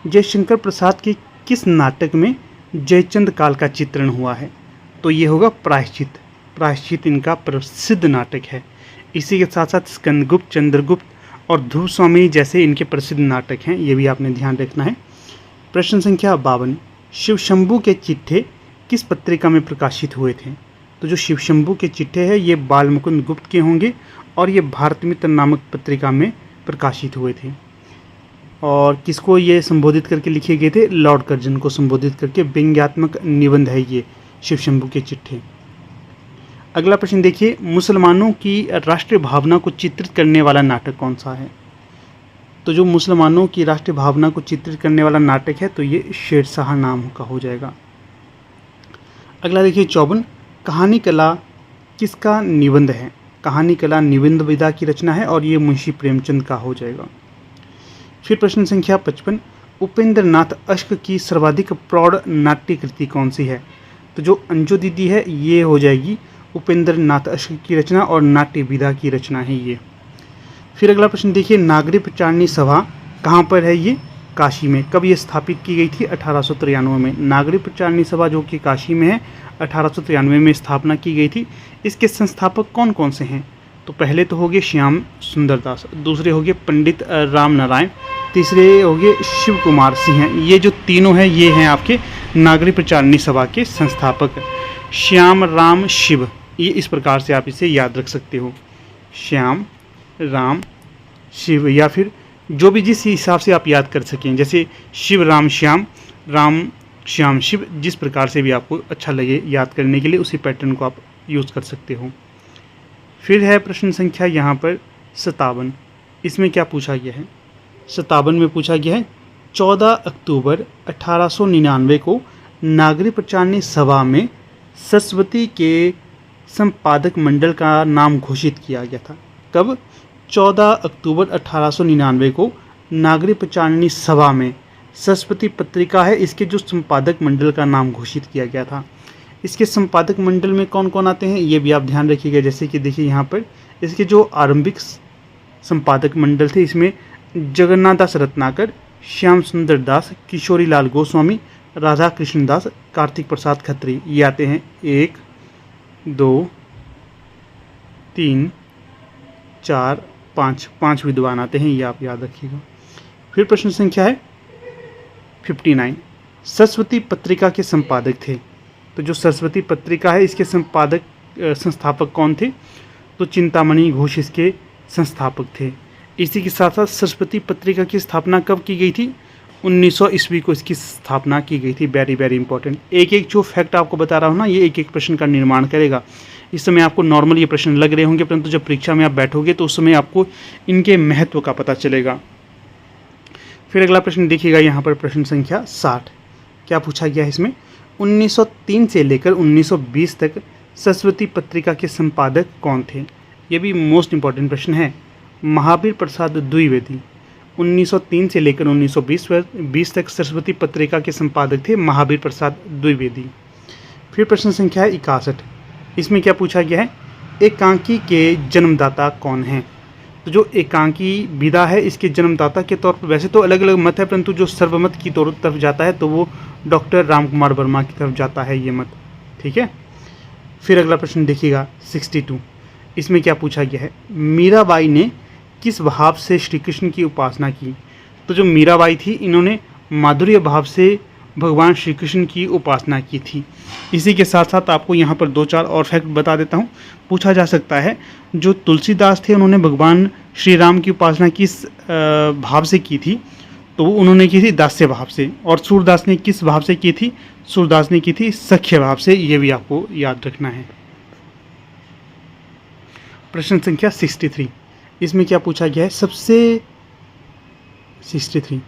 जयशंकर प्रसाद के किस नाटक में जयचंद काल का चित्रण हुआ है? तो ये होगा प्रायश्चित। प्रायश्चित इनका प्रसिद्ध नाटक है। इसी के साथ साथ स्कंदगुप्त, चंद्रगुप्त और ध्रुव स्वामी जैसे इनके प्रसिद्ध नाटक हैं, ये भी आपने ध्यान रखना है। प्रश्न संख्या 52। शिव शंभू के चिट्ठे किस पत्रिका में प्रकाशित हुए थे? तो जो शिव शंभू के चिट्ठे हैं ये बाल मुकुंद गुप्त के होंगे और ये भारत मित्र नामक पत्रिका में प्रकाशित हुए थे। और किसको ये संबोधित करके लिखे गए थे? लॉर्ड कर्जन को संबोधित करके व्यंग्यात्मक निबंध है ये शिव शंभू के चिट्ठे। अगला प्रश्न देखिए, मुसलमानों की राष्ट्रीय भावना को चित्रित करने वाला नाटक कौन सा है? तो जो मुसलमानों की राष्ट्रीय भावना को चित्रित करने वाला नाटक है तो ये शेरशाह नाम का हो जाएगा। अगला देखिए 54। कहानी कला किसका निबंध है? कहानी कला निबंध विधा की रचना है और ये मुंशी प्रेमचंद का हो जाएगा। फिर प्रश्न संख्या 55। उपेंद्र नाथ अश्क की सर्वाधिक प्रौढ़ नाट्य कृति कौन सी है? तो जो अंजू दीदी है ये हो जाएगी उपेंद्र नाथ अश्क की रचना और नाट्य विधा की रचना है ये। फिर अगला प्रश्न देखिए, नागरिक प्रचारणी सभा कहाँ पर है? ये काशी में। कब ये स्थापित की गई थी? 1893 में। नागरिक प्रचारणी सभा जो कि काशी में है 1893 में स्थापना की गई थी। इसके संस्थापक कौन कौन से हैं? तो पहले तो हो गए श्याम सुंदर दास, दूसरे हो गए पंडित राम नारायण, तीसरे हो गए शिव कुमार सिंह हैं। ये जो तीनों हैं ये हैं आपके नागरिक प्रचारणी सभा के संस्थापक। श्याम राम शिव, ये इस प्रकार से आप इसे याद रख सकते हो, श्याम राम शिव, या फिर जो भी जिस हिसाब से आप याद कर सकें, जैसे शिव राम श्याम, राम श्याम शिव, जिस प्रकार से भी आपको अच्छा लगे याद करने के लिए उसी पैटर्न को आप यूज़ कर सकते हो। फिर है प्रश्न संख्या यहाँ पर 57। इसमें क्या पूछा गया है? 57 में पूछा गया है 14 अक्टूबर 1899 को नागरिक प्रचारणी सभा में सरस्वती के संपादक मंडल का नाम घोषित किया गया था। कब? 14 अक्टूबर 1899 को नागरिक प्रचारणी सभा में सरस्वती पत्रिका है इसके जो संपादक मंडल का नाम घोषित किया गया था। इसके संपादक मंडल में कौन कौन आते हैं ये भी आप ध्यान रखिएगा। जैसे कि देखिए यहाँ पर इसके जो आरंभिक संपादक मंडल थे इसमें जगन्नाथ दास रत्नाकर, श्याम सुंदर दास, किशोरी लाल गोस्वामी, राधा कृष्ण दास, कार्तिक प्रसाद खत्री, ये आते हैं। 1 2 3 4 5 विद्वान आते हैं, ये आप याद रखिएगा। फिर प्रश्न संख्या है 59। सरस्वती पत्रिका के संपादक थे। तो जो सरस्वती पत्रिका है इसके संपादक संस्थापक कौन थे? तो चिंतामणि घोष इसके संस्थापक थे। इसी के साथ साथ सरस्वती पत्रिका की स्थापना कब की गई थी? 1900 ईस्वी को इसकी स्थापना की गई थी। Very very important. एक एक जो फैक्ट आपको बता रहा हूँ ना, ये एक एक प्रश्न का निर्माण करेगा। इस समय आपको नॉर्मल ये प्रश्न लग रहे होंगे, परंतु जब परीक्षा में आप बैठोगे तो उस समय आपको इनके महत्व का पता चलेगा। फिर अगला प्रश्न देखिएगा यहाँ पर, प्रश्न संख्या 60। क्या पूछा गया है इसमें? 1903 से लेकर 1920 तक सरस्वती पत्रिका के संपादक कौन थे? ये भी मोस्ट इंपॉर्टेंट प्रश्न है। महावीर प्रसाद द्विवेदी। 1903 से लेकर 1920 तक सरस्वती पत्रिका के संपादक थे महावीर प्रसाद द्विवेदी। फिर प्रश्न संख्या 61। इसमें क्या पूछा गया है? एकांकी के जन्मदाता कौन हैं? तो जो एकांकी विधा है इसके जन्मदाता के तौर पर वैसे तो अलग अलग मत है, परंतु जो सर्वमत की तरफ जाता है तो वो डॉक्टर रामकुमार वर्मा की तरफ जाता है ये मत। ठीक है। फिर अगला प्रश्न देखिएगा 62। इसमें क्या पूछा गया है? मीराबाई ने किस भाव से श्री कृष्ण की उपासना की? तो जो मीराबाई थी इन्होंने माधुर्य भाव से भगवान श्री कृष्ण की उपासना की थी। इसी के साथ साथ आपको यहाँ पर 2-4 और फैक्ट बता देता हूँ। पूछा जा सकता है जो तुलसीदास थे उन्होंने भगवान श्री राम की उपासना किस भाव से की थी? तो उन्होंने की थी दास्य भाव से। और सूरदास ने किस भाव से की थी? सूरदास ने की थी सख्य भाव से। ये भी आपको याद रखना है। प्रश्न संख्या 63। इसमें क्या पूछा गया है? सबसे 63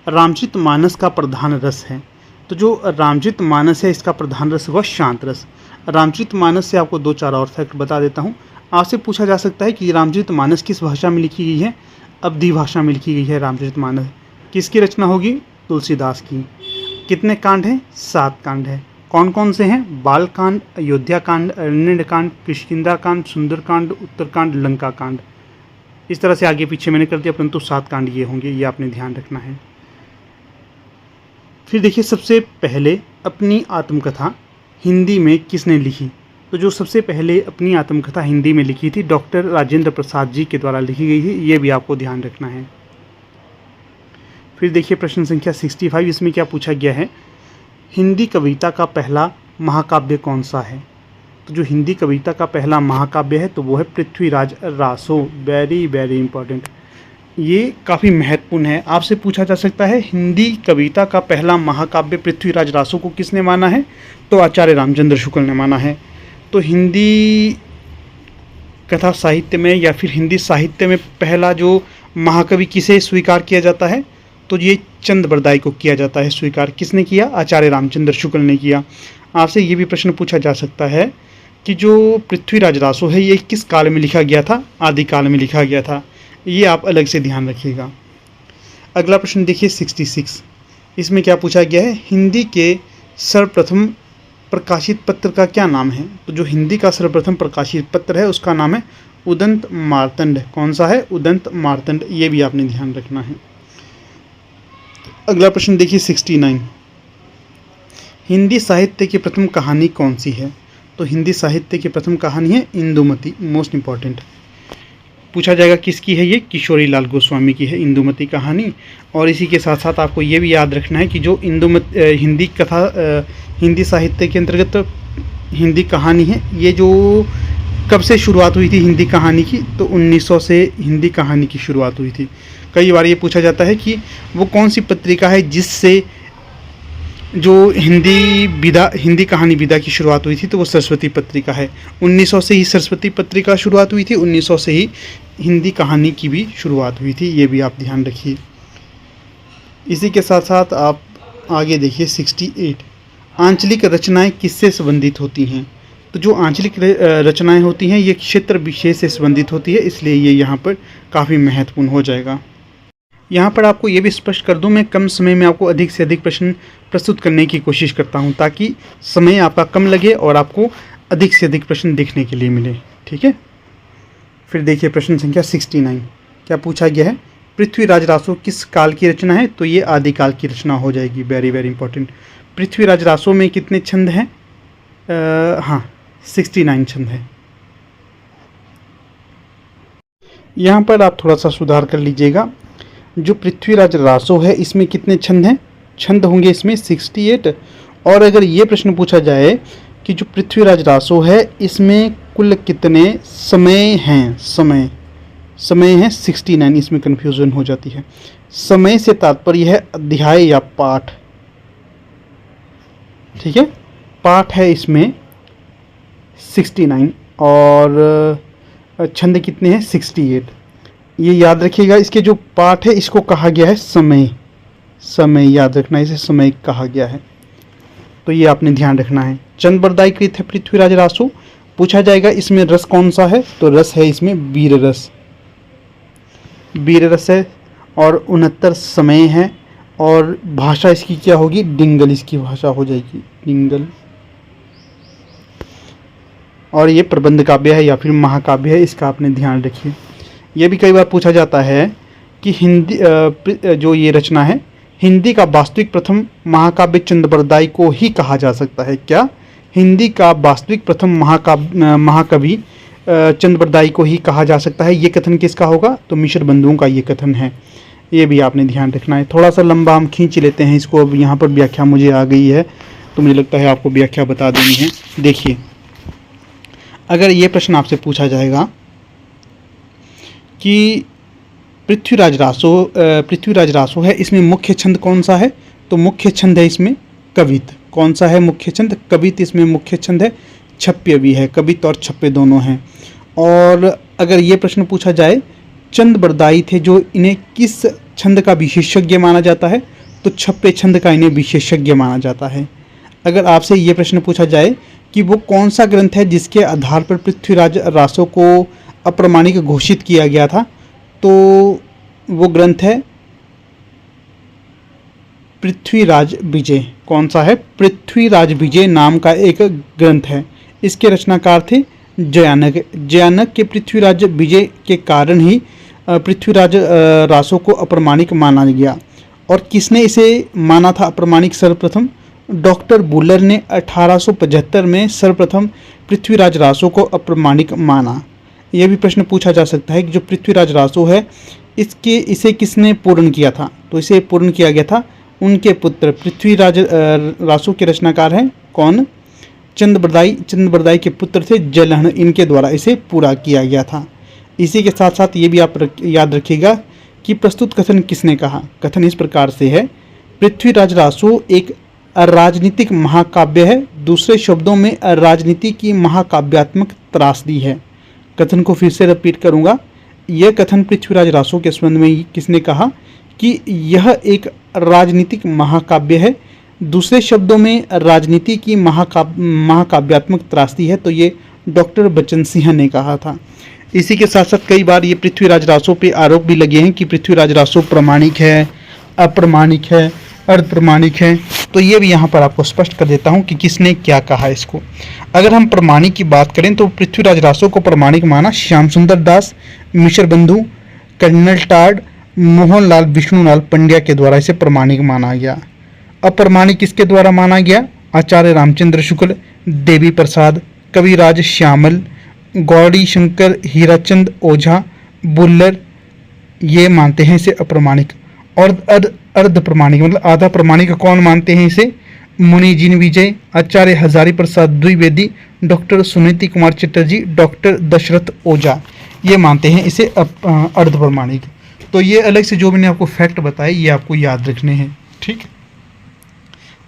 रामचरितमानस का प्रधान रस है। तो जो रामचरितमानस है इसका प्रधान रस हुआ शांत रस। रामचरितमानस से आपको 2-4 और फैक्ट बता देता हूँ। आपसे पूछा जा सकता है कि रामचरितमानस किस भाषा में लिखी गई है? अवधी भाषा में लिखी गई है रामचरितमानस। किसकी रचना होगी? तुलसीदास की। कितने कांड हैं? 7 कांड है। कौन कौन से हैं? बालकांड, अयोध्या कांड, अरण्य कांड, किष्किंधा कांड, सुंदरकांड, उत्तरकांड, लंका कांड। इस तरह से आगे पीछे मैंने कर दिया, परंतु 7 कांड ये होंगे, ये आपने ध्यान रखना है। फिर देखिए सबसे पहले अपनी आत्मकथा हिंदी में किसने लिखी? तो जो सबसे पहले अपनी आत्मकथा हिंदी में लिखी थी डॉक्टर राजेंद्र प्रसाद जी के द्वारा लिखी गई थी। ये भी आपको ध्यान रखना है। फिर देखिए प्रश्न संख्या 65। इसमें क्या पूछा गया है? हिंदी कविता का पहला महाकाव्य कौन सा है? तो जो हिंदी कविता का पहला महाकाव्य है तो वो है Prithviraj Raso. Very very important, ये काफ़ी महत्वपूर्ण है। आपसे पूछा जा सकता है हिंदी कविता का पहला महाकाव्य पृथ्वीराज रासो को किसने माना है? तो आचार्य रामचंद्र शुक्ल ने माना है। तो हिंदी कथा साहित्य में या फिर हिंदी साहित्य में पहला जो महाकवि किसे स्वीकार किया जाता है? तो ये चंद बरदाई को किया जाता है स्वीकार। किसने किया? आचार्य रामचंद्र शुक्ल ने किया। आपसे ये भी प्रश्न पूछा जा सकता है कि जो पृथ्वीराज रासो है ये किस काल में लिखा गया था? आदिकाल में लिखा गया था। ये आप अलग से ध्यान रखिएगा। अगला प्रश्न देखिए 66। इसमें क्या पूछा गया है? हिंदी के सर्वप्रथम प्रकाशित पत्र का क्या नाम है? तो जो हिंदी का सर्वप्रथम प्रकाशित पत्र है उसका नाम है उदंत मार्तंड। कौन सा है? उदंत मार्तंड। ये भी आपने ध्यान रखना है। अगला प्रश्न देखिए 69। हिंदी साहित्य की प्रथम कहानी कौन सी है? तो हिंदी साहित्य की प्रथम कहानी है इंदुमती। मोस्ट इंपॉर्टेंट पूछा जाएगा किसकी है? ये किशोरी लाल गोस्वामी की है इंदुमती कहानी। और इसी के साथ साथ आपको ये भी याद रखना है कि जो हिंदी कथा हिंदी साहित्य के अंतर्गत हिंदी कहानी है, ये जो कब से शुरुआत हुई थी हिंदी कहानी की? तो 1900 से हिंदी कहानी की शुरुआत हुई थी। कई बार ये पूछा जाता है कि वो कौन सी पत्रिका है जिससे जो हिंदी कहानी विधा की शुरुआत हुई थी? तो वो सरस्वती पत्रिका है। 1900 से ही सरस्वती पत्रिका शुरुआत हुई थी। 1900 से ही हिंदी कहानी की भी शुरुआत हुई थी। ये भी आप ध्यान रखिए। इसी के साथ साथ आप आगे देखिए 68। आंचलिक रचनाएं किससे संबंधित होती हैं? तो जो आंचलिक रचनाएं होती हैं ये क्षेत्र विशेष से संबंधित होती है, इसलिए ये यहाँ पर काफ़ी महत्वपूर्ण हो जाएगा। यहाँ पर आपको ये भी स्पष्ट कर दूँ, मैं कम समय में आपको अधिक से अधिक प्रश्न प्रस्तुत करने की कोशिश करता हूँ ताकि समय आपका कम लगे और आपको अधिक से अधिक प्रश्न देखने के लिए मिले। ठीक है। फिर देखिए प्रश्न संख्या 69। क्या पूछा गया है? पृथ्वीराज रासो किस काल की रचना है? तो ये आदिकाल की रचना हो जाएगी। Very very important. Prithviraj Raso में कितने छंद हैं? हाँ 69 छंद है। यहाँ पर आप थोड़ा सा सुधार कर लीजिएगा। जो पृथ्वीराज रासो है इसमें कितने छंद हैं? छंद होंगे इसमें 68। और अगर ये प्रश्न पूछा जाए कि जो पृथ्वीराज रासो है इसमें कुल कितने समय हैं? समय है 69। इसमें कन्फ्यूजन हो जाती है। समय से तात्पर्य है अध्याय या पाठ। ठीक है, पाठ है इसमें 69 और छंद कितने हैं 68। ये याद रखिएगा, इसके जो पाठ है इसको कहा गया है समय। समय याद रखना, इसे समय कहा गया है, तो ये आपने ध्यान रखना है। चंद बरदाई कृत है पृथ्वीराज रासो। पूछा जाएगा इसमें रस कौन सा है, तो रस है इसमें वीर रस, वीर रस है। और 69 समय है और भाषा इसकी क्या होगी, डिंगल इसकी भाषा हो जाएगी, डिंगल। और ये प्रबंध काव्य है या फिर महाकाव्य है, इसका आपने ध्यान रखिए। ये भी कई बार पूछा जाता है कि हिंदी जो ये रचना है, हिंदी का वास्तविक प्रथम महाकाव्य चंद बरदाई को ही कहा जा सकता है। क्या हिंदी का वास्तविक प्रथम महाकवि चंद बरदाई को ही कहा जा सकता है? ये कथन किसका होगा, तो मिश्र बंधुओं का ये कथन है। ये भी आपने ध्यान रखना है। थोड़ा सा लंबा हम खींच लेते हैं इसको। अब यहाँ पर व्याख्या मुझे आ गई है, तो मुझे लगता है आपको व्याख्या बता देनी है। देखिए, अगर ये प्रश्न आपसे पूछा जाएगा कि पृथ्वीराज रासो है, इसमें मुख्य छंद कौन सा है, तो मुख्य छंद है इसमें कवित। कौन सा है मुख्य छंद, कवित इसमें मुख्य छंद है। छप्य भी है, कवित और छप्य दोनों हैं। और अगर ये प्रश्न पूछा जाए चंद बरदाई थे जो इन्हें किस छंद का विशेषज्ञ माना जाता है, तो छप्य छंद का इन्हें विशेषज्ञ माना जाता है। अगर आपसे ये प्रश्न पूछा जाए कि वो कौन सा ग्रंथ है जिसके आधार पर पृथ्वीराज रासो को अप्रमाणिक घोषित किया गया था, तो वो ग्रंथ है पृथ्वीराज विजय। कौन सा है, पृथ्वीराज विजय नाम का एक ग्रंथ है। इसके रचनाकार थे जयानक। जयानक के पृथ्वीराज विजय के कारण ही पृथ्वीराज रासो को अप्रमाणिक माना गया। और किसने इसे माना था अप्रमाणिक सर्वप्रथम, डॉक्टर बुलर ने 1875 में सर्वप्रथम पृथ्वीराज रासो को अप्रमाणिक माना। यह भी प्रश्न पूछा जा सकता है कि जो पृथ्वीराज रासो है इसे किसने पूर्ण किया था, तो इसे पूर्ण किया गया था उनके पुत्र पृथ्वीराज रासो के रचनाकार हैं कौन, चंद बरदाई के पुत्र थे जलहन, इनके द्वारा इसे पूरा किया गया था। इसी के साथ साथ ये भी आप याद रखिएगा कि प्रस्तुत कथन किसने कहा। कथन इस प्रकार से है, पृथ्वीराज रासो एक राजनीतिक महाकाव्य है, दूसरे शब्दों में राजनीति की महाकाव्यात्मक त्रासदी है। कथन को फिर से रिपीट करूंगा, यह कथन पृथ्वीराज रासो के संबंध में किसने कहा कि यह एक राजनीतिक महाकाव्य है, दूसरे शब्दों में राजनीति की महाकाव्यात्मक त्रासदी है, तो ये डॉक्टर बच्चन सिंह ने कहा था। इसी के साथ साथ कई बार ये पृथ्वीराज रासो पे आरोप भी लगे हैं कि पृथ्वीराज रासो प्रमाणिक है, अप्रमाणिक है, अर्धप्रमाणिक है। तो ये भी यहाँ पर आपको स्पष्ट कर देता हूँ कि किसने क्या कहा इसको। अगर हम प्रमाणिक की बात करें तो पृथ्वीराज रासो को प्रमाणिक माना श्याम सुंदर दास, मिश्र बंधु, कर्नल टाड, मोहनलाल विष्णुलाल पंड्या के द्वारा इसे प्रमाणिक माना गया। अप्रमाणिक किसके द्वारा माना गया, आचार्य रामचंद्र शुक्ल, देवी प्रसाद, कविराज श्यामल, गौड़ी शंकर, हीराचंद ओझा, बुल्लर, ये मानते हैं इसे अप्रमाणिक। और अर्ध प्रमाणिक मतलब आधा प्रमाणिक कौन मानते हैं इसे, मुनिजीन विजय, आचार्य हजारी प्रसाद द्विवेदी, डॉक्टर सुनीति कुमार चटर्जी, डॉक्टर दशरथ ओझा, ये मानते हैं इसे अर्ध प्रमाणिक। तो ये अलग से जो मैंने आपको फैक्ट बताए ये आपको याद रखने हैं, ठीक।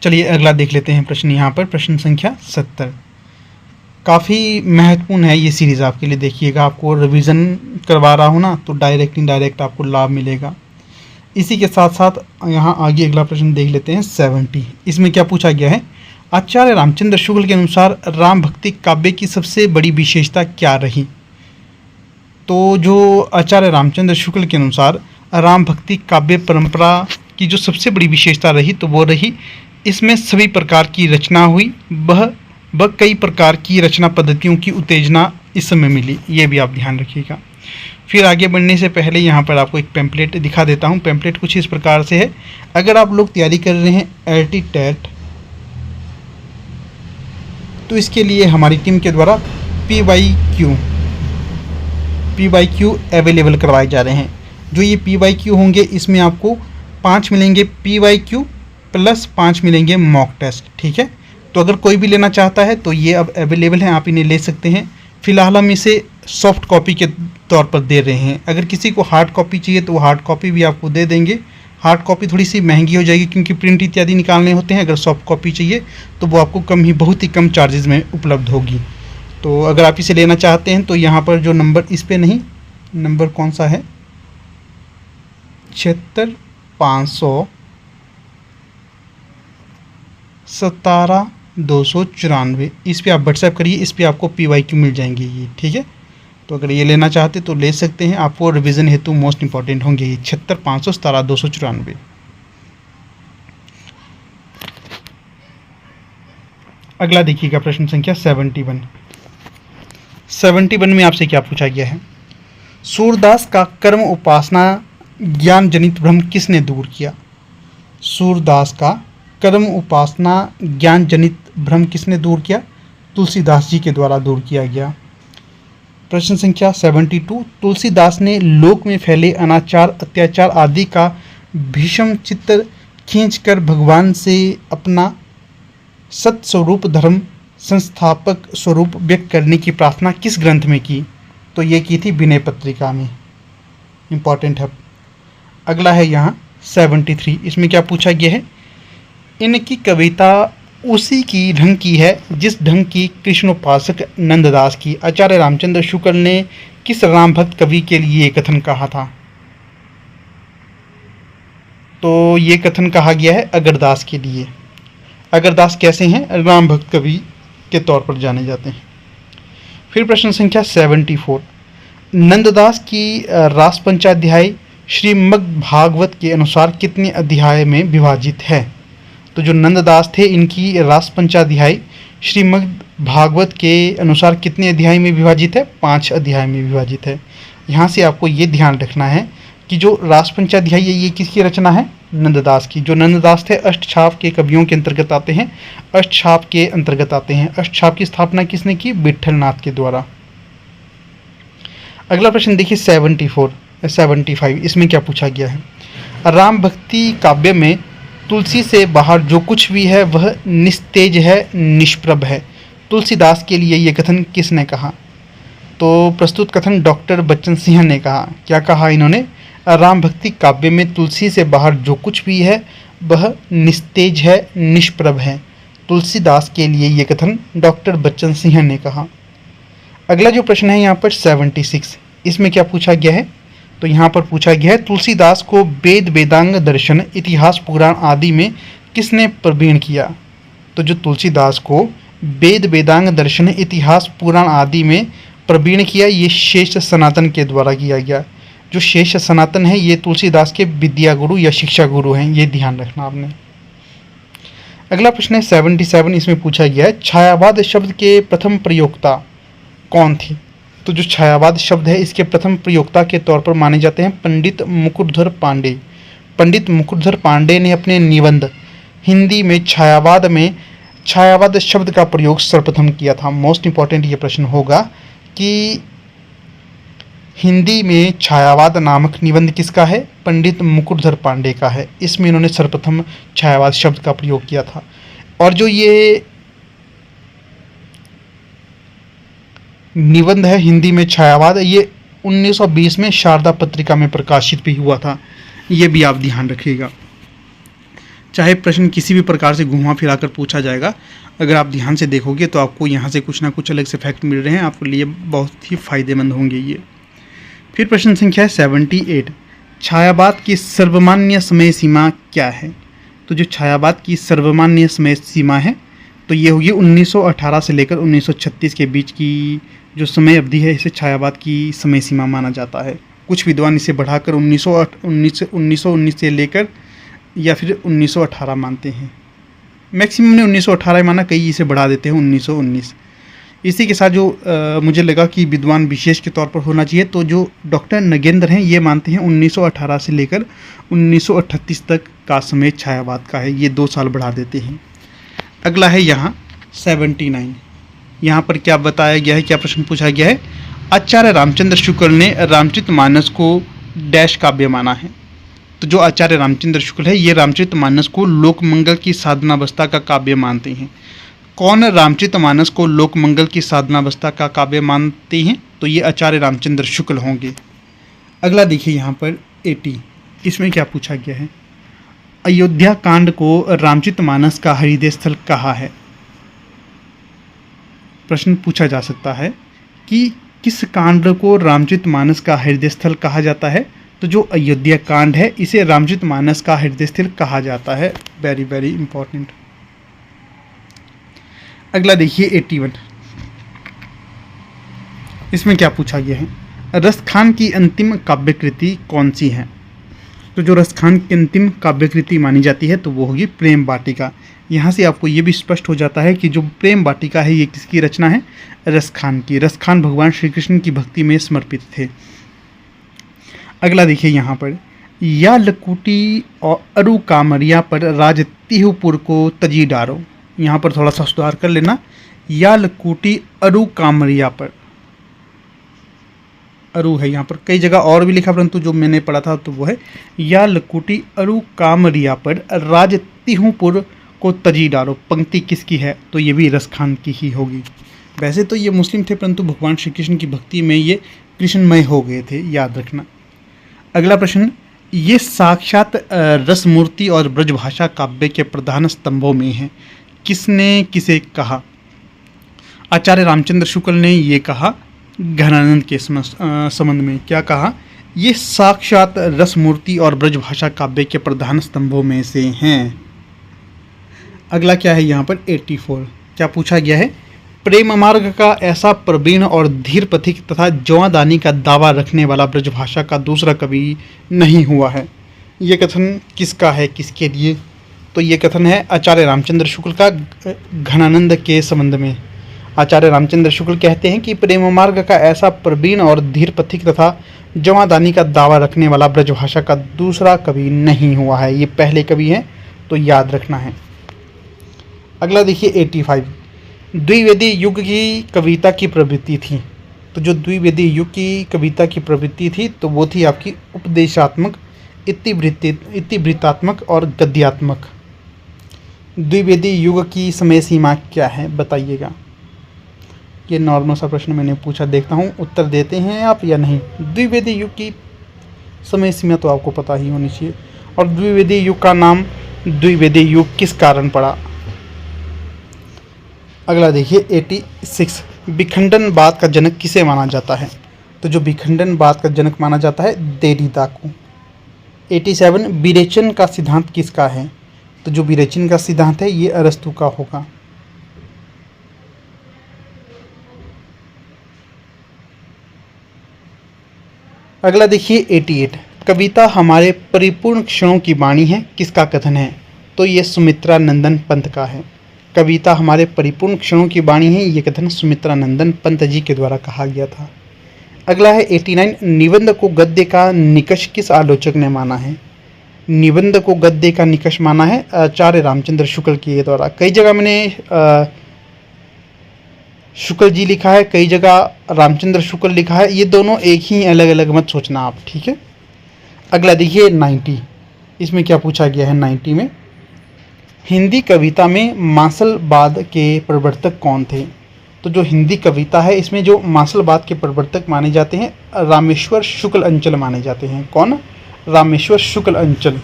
चलिए अगला देख लेते हैं प्रश्न। यहाँ पर प्रश्न संख्या 70 काफ़ी महत्वपूर्ण है ये सीरीज़ आपके लिए। देखिएगा, आपको रिवीजन करवा रहा हूँ ना, तो डायरेक्ट इनडायरेक्ट आपको लाभ मिलेगा। इसी के साथ साथ यहाँ आगे अगला प्रश्न देख लेते हैं 70। इसमें क्या पूछा गया है, आचार्य रामचंद्र शुक्ल के अनुसार राम भक्ति काव्य की सबसे बड़ी विशेषता क्या रही। तो जो आचार्य रामचंद्र शुक्ल के अनुसार राम भक्ति काव्य परंपरा की जो सबसे बड़ी विशेषता रही, तो वो रही इसमें सभी प्रकार की रचना हुई, वह कई प्रकार की रचना पद्धतियों की उत्तेजना इस समय मिली। ये भी आप ध्यान रखिएगा। फिर आगे बढ़ने से पहले यहाँ पर आपको एक पैम्पलेट दिखा देता हूँ। पैम्पलेट कुछ इस प्रकार से है। अगर आप लोग तैयारी कर रहे हैं एलटी टेट, तो इसके लिए हमारी टीम के द्वारा PYQ अवेलेबल करवाए जा रहे हैं। जो ये PYQ होंगे इसमें आपको 5 मिलेंगे PYQ प्लस 5 मिलेंगे मॉक टेस्ट, ठीक है। तो अगर कोई भी लेना चाहता है तो ये अब अवेलेबल हैं, आप इन्हें ले सकते हैं। फिलहाल हम इसे सॉफ्ट कॉपी के तौर पर दे रहे हैं। अगर किसी को हार्ड कॉपी चाहिए तो वो हार्ड कॉपी भी आपको दे देंगे। हार्ड कॉपी थोड़ी सी महंगी हो जाएगी क्योंकि प्रिंट इत्यादि निकालने होते हैं। अगर सॉफ्ट कॉपी चाहिए तो वो आपको बहुत ही कम चार्जेस में उपलब्ध होगी। तो अगर आप इसे लेना चाहते हैं तो यहाँ पर जो नंबर इस पे नहीं, नंबर कौन सा है 76,517,294, इस पे आप व्हाट्सएप करिए, इस पे आपको PYQ मिल जाएंगे ये, ठीक है। तो अगर ये लेना चाहते तो ले सकते हैं, आपको रिवीजन हेतु मोस्ट इंपॉर्टेंट होंगे ये 76,517,294। अगला देखिएगा प्रश्न संख्या 71 में आपसे क्या पूछा गया है। सूरदास का कर्म उपासना ज्ञान जनित भ्रम किसने दूर किया। सूरदास का कर्म उपासना ज्ञान जनित भ्रम किसने दूर किया, तुलसीदास जी के द्वारा दूर किया गया। प्रश्न संख्या 72, तुलसीदास ने लोक में फैले अनाचार अत्याचार आदि का भीषण चित्र खींचकर भगवान से अपना सत्स्वरूप धर्म संस्थापक स्वरूप व्यक्त करने की प्रार्थना किस ग्रंथ में की। तो ये की थी विनय पत्रिका में, इंपॉर्टेंट है। अगला है यहाँ 73, इसमें क्या पूछा गया है। इनकी कविता उसी की ढंग की है जिस ढंग की कृष्णोपासक नंददास की। आचार्य रामचंद्र शुक्ल ने किस राम भक्त कवि के लिए ये कथन कहा था। तो ये कथन कहा गया है अगरदास के लिए। अगरदास कैसे हैं, राम भक्त कवि के तौर पर जाने जाते हैं। फिर प्रश्न संख्या 74, नंददास की रास पंचाध्याय श्रीमद् भागवत के अनुसार कितने अध्याय में विभाजित है। तो जो नंददास थे इनकी रास पंचाध्याय श्रीमद् भागवत के अनुसार कितने अध्याय में विभाजित है, 5 अध्याय में विभाजित है। यहाँ से आपको ये ध्यान रखना है कि जो रास पंचाध्याय है ये किसकी रचना है, नंददास की। जो नंददास थे अष्टछाप के कवियों के अंतर्गत आते हैं, अष्टछाप के अंतर्गत आते हैं। अष्टछाप की स्थापना किसने की, विट्ठलनाथ के द्वारा। अगला प्रश्न देखिए 75, इसमें क्या पूछा गया है। राम भक्ति काव्य में तुलसी से बाहर जो कुछ भी है वह निस्तेज है, निष्प्रभ है। तुलसीदास के लिए ये कथन किसने कहा। तो प्रस्तुत कथन डॉक्टर बच्चन सिंह ने कहा। क्या कहा इन्होंने, राम भक्ति काव्य में तुलसी से बाहर जो कुछ भी है वह निस्तेज है, निष्प्रभ है। तुलसीदास के लिए ये कथन डॉक्टर बच्चन सिंह ने कहा। अगला जो प्रश्न है यहाँ पर 76, इसमें क्या पूछा गया है। तो यहाँ पर पूछा गया है तुलसीदास को वेद वेदांग दर्शन इतिहास पुराण आदि में किसने प्रवीण किया। तो जो तुलसीदास को वेद वेदांग दर्शन इतिहास पुराण आदि में प्रवीण किया ये शेष सनातन के द्वारा किया गया। जो शेष सनातन है ये तुलसीदास के विद्या गुरु या शिक्षा गुरु हैं, ये ध्यान रखना आपने। अगला प्रश्न है 77, इसमें पूछा गया है छायावाद शब्द के प्रथम प्रयोक्ता कौन थे। तो जो छायावाद शब्द है इसके प्रथम प्रयोक्ता के तौर पर माने जाते हैं पंडित मुकुटधर पांडे। पंडित मुकुटधर पांडे ने अपने निबंध हिंदी में छायावाद शब्द का प्रयोग सर्वप्रथम किया था। मोस्ट इंपॉर्टेंट ये प्रश्न होगा कि हिंदी में छायावाद नामक निबंध किसका है, पंडित मुकुटधर पांडे का है। इसमें इन्होंने सर्वप्रथम छायावाद शब्द का प्रयोग किया था। और जो ये निबंध है हिंदी में छायावाद, ये 1920 में शारदा पत्रिका में प्रकाशित भी हुआ था। ये भी आप ध्यान रखिएगा। चाहे प्रश्न किसी भी प्रकार से घुमा फिरा कर पूछा जाएगा, अगर आप ध्यान से देखोगे तो आपको यहाँ से कुछ ना कुछ अलग से फैक्ट मिल रहे हैं, आपके लिए बहुत ही फायदेमंद होंगे ये। फिर प्रश्न संख्या है 78, छायावाद की सर्वमान्य समय सीमा क्या है। तो जो छायावाद की सर्वमान्य समय सीमा है तो ये होगी 1918 से लेकर 1936 के बीच की जो समय अवधि है इसे छायावाद की समय सीमा माना जाता है। कुछ विद्वान इसे बढ़ाकर 1919 से लेकर या फिर 1918 मानते हैं। मैक्सिमम ने 1918 माना, कई इसे बढ़ा देते हैं 1919। इसी के साथ जो मुझे लगा कि विद्वान विशेष के तौर पर होना चाहिए, तो जो डॉक्टर नगेंद्र हैं ये मानते हैं 1918 से लेकर 1938 तक का समय छायावाद का है। ये 2 साल बढ़ा देते हैं। अगला है यहाँ 79, यहाँ पर क्या बताया गया है, क्या प्रश्न पूछा गया है। आचार्य रामचंद्र शुक्ल ने रामचरितमानस को डैश काव्य माना है। तो जो आचार्य रामचंद्र शुक्ल है ये रामचरितमानस को लोकमंगल की साधनावस्था का काव्य मानते हैं। कौन रामचरितमानस को लोकमंगल की साधनावस्था का काव्य मानते हैं, तो ये आचार्य रामचंद्र शुक्ल होंगे। अगला देखिए यहाँ पर 80, इसमें क्या पूछा गया है। अयोध्या कांड को रामचरितमानस का हृदय स्थल कहा है। प्रश्न पूछा जा सकता है कि किस कांड को रामचरितमानस का हृदय स्थल कहा जाता है? तो जो अयोध्या कांड है इसे रामचरितमानस का हृदय स्थल कहा जाता है। Very very important. अगला देखिए 81। इसमें क्या पूछा गया है? रसखान की अंतिम काव्यकृति कौन सी है? तो जो रसखान की अंतिम काव्यकृति मानी जाती है तो वो होगी प्रेम वाटिका। यहाँ से आपको ये भी स्पष्ट हो जाता है कि जो प्रेम वाटिका है ये किसकी रचना है? रसखान की। रसखान भगवान श्री कृष्ण की भक्ति में समर्पित थे। अगला देखिए यहाँ पर, या लकुटी और अरु कामरिया पर राज तिहुपुर को तजी डारो। यहाँ पर थोड़ा सा सुधार कर लेना, या लकुटी अरु कामरिया पर, अरु है यहाँ पर, कई जगह और भी लिखा परंतु जो मैंने पढ़ा था तो वो है या लकुटी अरु कामरिया पर राज तिहुपुर को तजी डालो। पंक्ति किसकी है? तो ये भी रसखान की ही होगी। वैसे तो ये मुस्लिम थे परंतु भगवान श्री कृष्ण की भक्ति में ये कृष्णमय हो गए थे, याद रखना। अगला प्रश्न, ये साक्षात रसमूर्ति और ब्रजभाषा काव्य के प्रधान स्तंभों में है। किसने किसे कहा? आचार्य रामचंद्र शुक्ल ने ये कहा घनानंद के संबंध में। क्या कहा? ये साक्षात रसमूर्ति और ब्रजभाषा काव्य के प्रधान स्तंभों में से हैं। अगला क्या है यहाँ पर 84। क्या पूछा गया है? प्रेम मार्ग का ऐसा प्रवीण और धीर पथिक तथा जवादानी का दावा रखने वाला ब्रजभाषा का दूसरा कवि नहीं हुआ है। ये कथन किसका है, किसके लिए? तो ये कथन है आचार्य रामचंद्र शुक्ल का घनानंद के संबंध में। आचार्य रामचंद्र शुक्ल कहते हैं कि प्रेम मार्ग का ऐसा प्रवीण और धीर पथिक तथा जवादानी का दावा रखने वाला ब्रजभाषा का दूसरा कवि नहीं हुआ है, ये पहले कवि हैं, तो याद रखना है। अगला देखिए 85। द्विवेदी युग की कविता की प्रवृत्ति थी। तो जो द्विवेदी युग की कविता की प्रवृत्ति थी तो वो थी आपकी उपदेशात्मक, इतिवृत्तात्मक और गद्यात्मक। द्विवेदी युग की समय सीमा क्या है बताइएगा? ये नॉर्मल सा प्रश्न मैंने पूछा, देखता हूँ उत्तर देते हैं आप या नहीं। द्विवेदी युग की समय सीमा तो आपको पता ही होनी चाहिए। और द्विवेदी युग का नाम द्विवेदी युग किस कारण पड़ा? अगला देखिए 86। विखंडनवाद का जनक किसे माना जाता है? तो जो विखंडनवाद का जनक माना जाता है देरिदा को। 87। विरेचन का सिद्धांत किसका है? तो जो विरेचन का सिद्धांत है ये अरस्तु का होगा। अगला देखिए 88। कविता हमारे परिपूर्ण क्षणों की वाणी है, किसका कथन है? तो ये सुमित्रा नंदन पंत का है। कविता हमारे परिपूर्ण क्षणों की वाणी है, ये कथन सुमित्रा नंदन पंत जी के द्वारा कहा गया था। अगला है 89। निबंध को गद्य का निकष किस आलोचक ने माना है? निबंध को गद्य का निकष माना है आचार्य रामचंद्र शुक्ल के द्वारा। कई जगह मैंने शुक्ल जी लिखा है, कई जगह रामचंद्र शुक्ल लिखा है, ये दोनों एक ही अलग अलग मत सोचना आप, ठीक है। अगला देखिए 90। इसमें क्या पूछा गया है 90 में? हिंदी कविता में मासलवाद के प्रवर्तक कौन थे? तो जो हिंदी कविता है इसमें जो मासलवाद के प्रवर्तक माने जाते हैं रामेश्वर शुक्ल अंचल माने जाते हैं। कौन? रामेश्वर शुक्ल अंचल।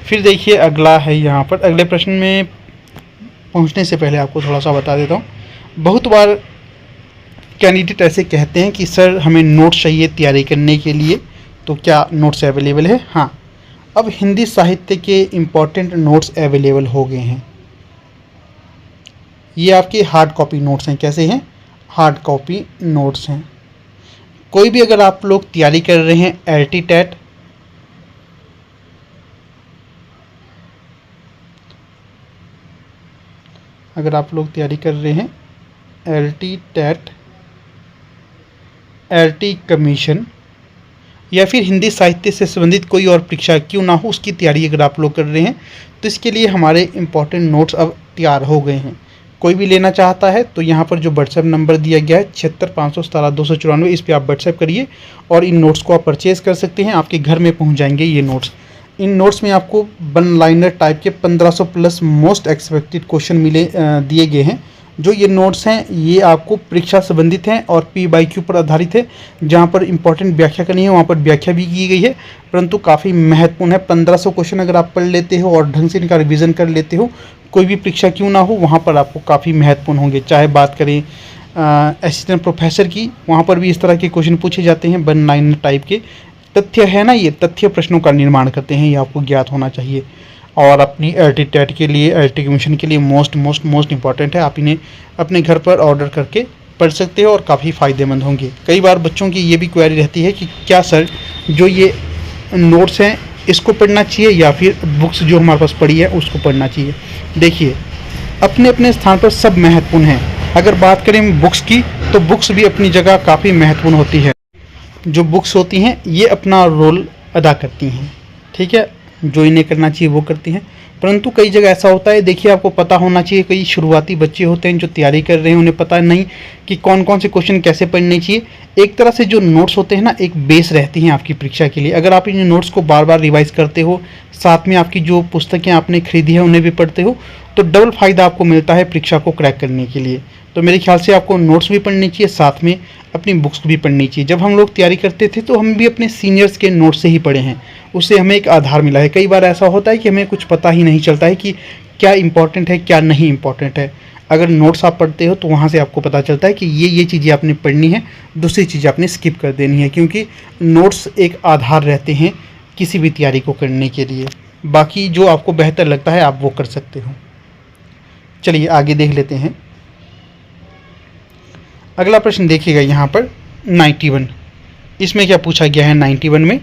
फिर देखिए अगला है यहाँ पर, अगले प्रश्न में पहुँचने से पहले आपको थोड़ा सा बता देता हूँ। बहुत बार कैंडिडेट ऐसे कहते हैं कि सर हमें नोट्स चाहिए तैयारी करने के लिए, तो क्या नोट्स अवेलेबल है? हाँ, अब हिंदी साहित्य के इम्पॉर्टेंट नोट्स अवेलेबल हो गए हैं। ये आपके हार्ड कॉपी नोट्स हैं। कैसे हैं? हार्ड कॉपी नोट्स हैं। कोई भी अगर आप लोग तैयारी कर रहे हैं एलटी टेट, अगर आप लोग तैयारी कर रहे हैं एलटी टेट, एलटी कमीशन या फिर हिंदी साहित्य से संबंधित कोई और परीक्षा क्यों ना हो, उसकी तैयारी अगर आप लोग कर रहे हैं तो इसके लिए हमारे इम्पॉर्टेंट नोट्स अब तैयार हो गए हैं। कोई भी लेना चाहता है तो यहाँ पर जो व्हाट्सएप नंबर दिया गया है 76577294, इस पर आप व्हाट्सएप करिए और इन नोट्स को आप परचेज़ कर सकते हैं। आपके घर में पहुँच जाएंगे ये नोट्स। इन नोट्स में आपको वन लाइनर टाइप के 1500 प्लस मोस्ट एक्सपेक्टेड क्वेश्चन दिए गए हैं। जो ये नोट्स हैं ये आपको परीक्षा संबंधित हैं और PYQ पर आधारित है। जहाँ पर इंपॉर्टेंट व्याख्या करनी है वहाँ पर व्याख्या भी की गई है, परंतु काफ़ी महत्वपूर्ण है। 1500 क्वेश्चन अगर आप पढ़ लेते हो और ढंग से इनका रिवीजन कर लेते हो कोई भी परीक्षा क्यों ना हो, वहाँ पर आपको काफ़ी महत्वपूर्ण होंगे। चाहे बात करें असिस्टेंट प्रोफेसर की, वहाँ पर भी इस तरह के क्वेश्चन पूछे जाते हैं, 1-9 टाइप के। तथ्य है ना, ये तथ्य प्रश्नों का निर्माण करते हैं, ये आपको ज्ञात होना चाहिए। और अपनी टेट के लिए, मिशन के लिए मोस्ट इंपॉर्टेंट है। आप इन्हें अपने घर पर ऑर्डर करके पढ़ सकते हो और काफ़ी फ़ायदेमंद होंगे। कई बार बच्चों की ये भी क्वेरी रहती है कि क्या सर, जो ये नोट्स हैं इसको पढ़ना चाहिए या फिर बुक्स जो हमारे पास पड़ी है उसको पढ़ना चाहिए। देखिए, अपने अपने स्थान पर सब महत्वपूर्ण हैं। अगर बात करें बुक्स की, तो बुक्स भी अपनी जगह काफ़ी महत्वपूर्ण होती है। जो बुक्स होती हैं ये अपना रोल अदा करती हैं, ठीक है, जो इन्हें करना चाहिए वो करती हैं। परंतु कई जगह ऐसा होता है, देखिए आपको पता होना चाहिए, कई शुरुआती बच्चे होते हैं जो तैयारी कर रहे हैं, उन्हें पता नहीं कि कौन कौन से क्वेश्चन कैसे पढ़ने चाहिए। एक तरह से जो नोट्स होते हैं ना, एक बेस रहती हैं आपकी परीक्षा के लिए। अगर आप इन नोट्स को बार बार रिवाइज करते हो, साथ में आपकी जो पुस्तकें आपने खरीदी है उन्हें भी पढ़ते हो, तो डबल फायदा आपको मिलता है परीक्षा को क्रैक करने के लिए। तो मेरे ख्याल से आपको नोट्स भी पढ़नी चाहिए, साथ में अपनी बुक्स भी पढ़नी चाहिए। जब हम लोग तैयारी करते थे तो हम भी अपने सीनियर्स के नोट्स से ही पढ़े हैं, उससे हमें एक आधार मिला है। कई बार ऐसा होता है कि हमें कुछ पता ही नहीं चलता है कि क्या इंपॉर्टेंट है क्या नहीं इंपॉर्टेंट है। अगर नोट्स आप पढ़ते हो तो वहाँ से आपको पता चलता है कि ये चीज़ें आपने पढ़नी है, दूसरी चीज़ें आपने स्किप कर देनी है, क्योंकि नोट्स एक आधार रहते हैं किसी भी तैयारी को करने के लिए। बाकी जो आपको बेहतर लगता है आप वो कर सकते हो। चलिए आगे देख लेते हैं। अगला प्रश्न देखिएगा यहाँ पर 91। इसमें क्या पूछा गया है 91 में,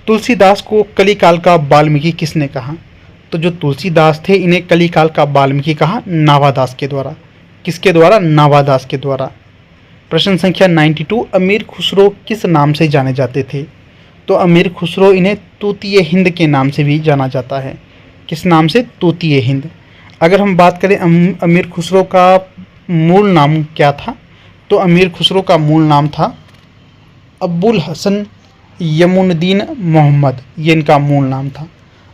तुलसीदास को कलिकाल का वाल्मीकि किसने कहा? तो जो तुलसीदास थे इन्हें कलिकाल का वाल्मीकि कहा नावादास के द्वारा। किसके द्वारा? नावादास के द्वारा। प्रश्न संख्या 92, अमीर खुसरो किस नाम से जाने जाते थे? तो अमीर खुसरो इन्हें तूतीय हिंद के नाम से भी जाना जाता है। किस नाम से? तूतीय हिंद। अगर हम बात करें अमीर खुसरो का मूल नाम क्या था, तो अमीर खुसरो का मूल नाम था अब्बुल हसन यमुनुद्दीन मोहम्मद, ये इनका मूल नाम था।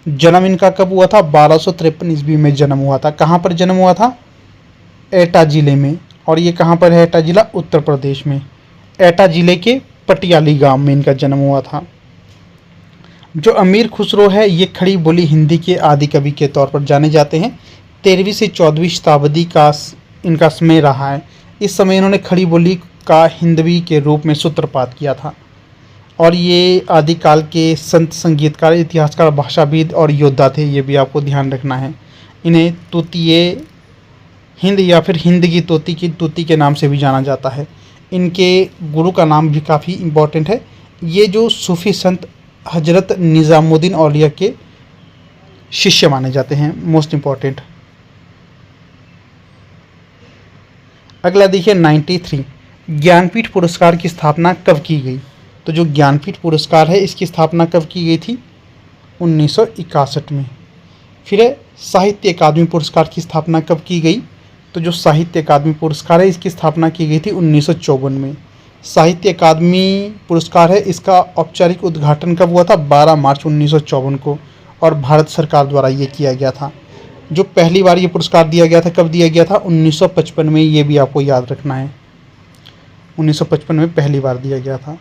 जन्म इनका कब हुआ था? 1253 ईस्वी में जन्म हुआ था। कहाँ पर जन्म हुआ था? एटा ज़िले में। और ये कहाँ पर है एटा ज़िला? उत्तर प्रदेश में। एटा ज़िले के पटियाली गांव में इनका जन्म हुआ था। जो अमीर खुसरो है ये खड़ी बोली हिंदी के आदि कवि के तौर पर जाने जाते हैं। 13वीं से 14वीं शताब्दी का इनका समय रहा है। इस समय इन्होंने खड़ी बोली का हिंदवी के रूप में सूत्रपात किया था। और ये आदिकाल के संत, संगीतकार, इतिहासकार, भाषाविद और योद्धा थे, ये भी आपको ध्यान रखना है। इन्हें तूतीय हिंद या फिर हिंद की तूती के नाम से भी जाना जाता है। इनके गुरु का नाम भी काफ़ी इम्पोर्टेंट है। ये जो सूफी संत हजरत निज़ामुद्दीन औलिया के शिष्य माने जाते हैं, मोस्ट इम्पॉर्टेंट। अगला देखिए 93, ज्ञानपीठ पुरस्कार की स्थापना कब की गई? तो जो ज्ञानपीठ पुरस्कार है इसकी स्थापना कब की गई थी? 1961 में। फिर है साहित्य अकादमी पुरस्कार की स्थापना कब की गई? तो जो साहित्य अकादमी पुरस्कार है इसकी स्थापना की गई थी 1954 में। साहित्य अकादमी पुरस्कार है, इसका औपचारिक उद्घाटन कब हुआ था? 12 मार्च 1954 को, और भारत सरकार द्वारा ये किया गया था। जो पहली बार ये पुरस्कार दिया गया था, कब दिया गया था? 1955 में, ये भी आपको याद रखना है। 1955 में पहली बार दिया गया था।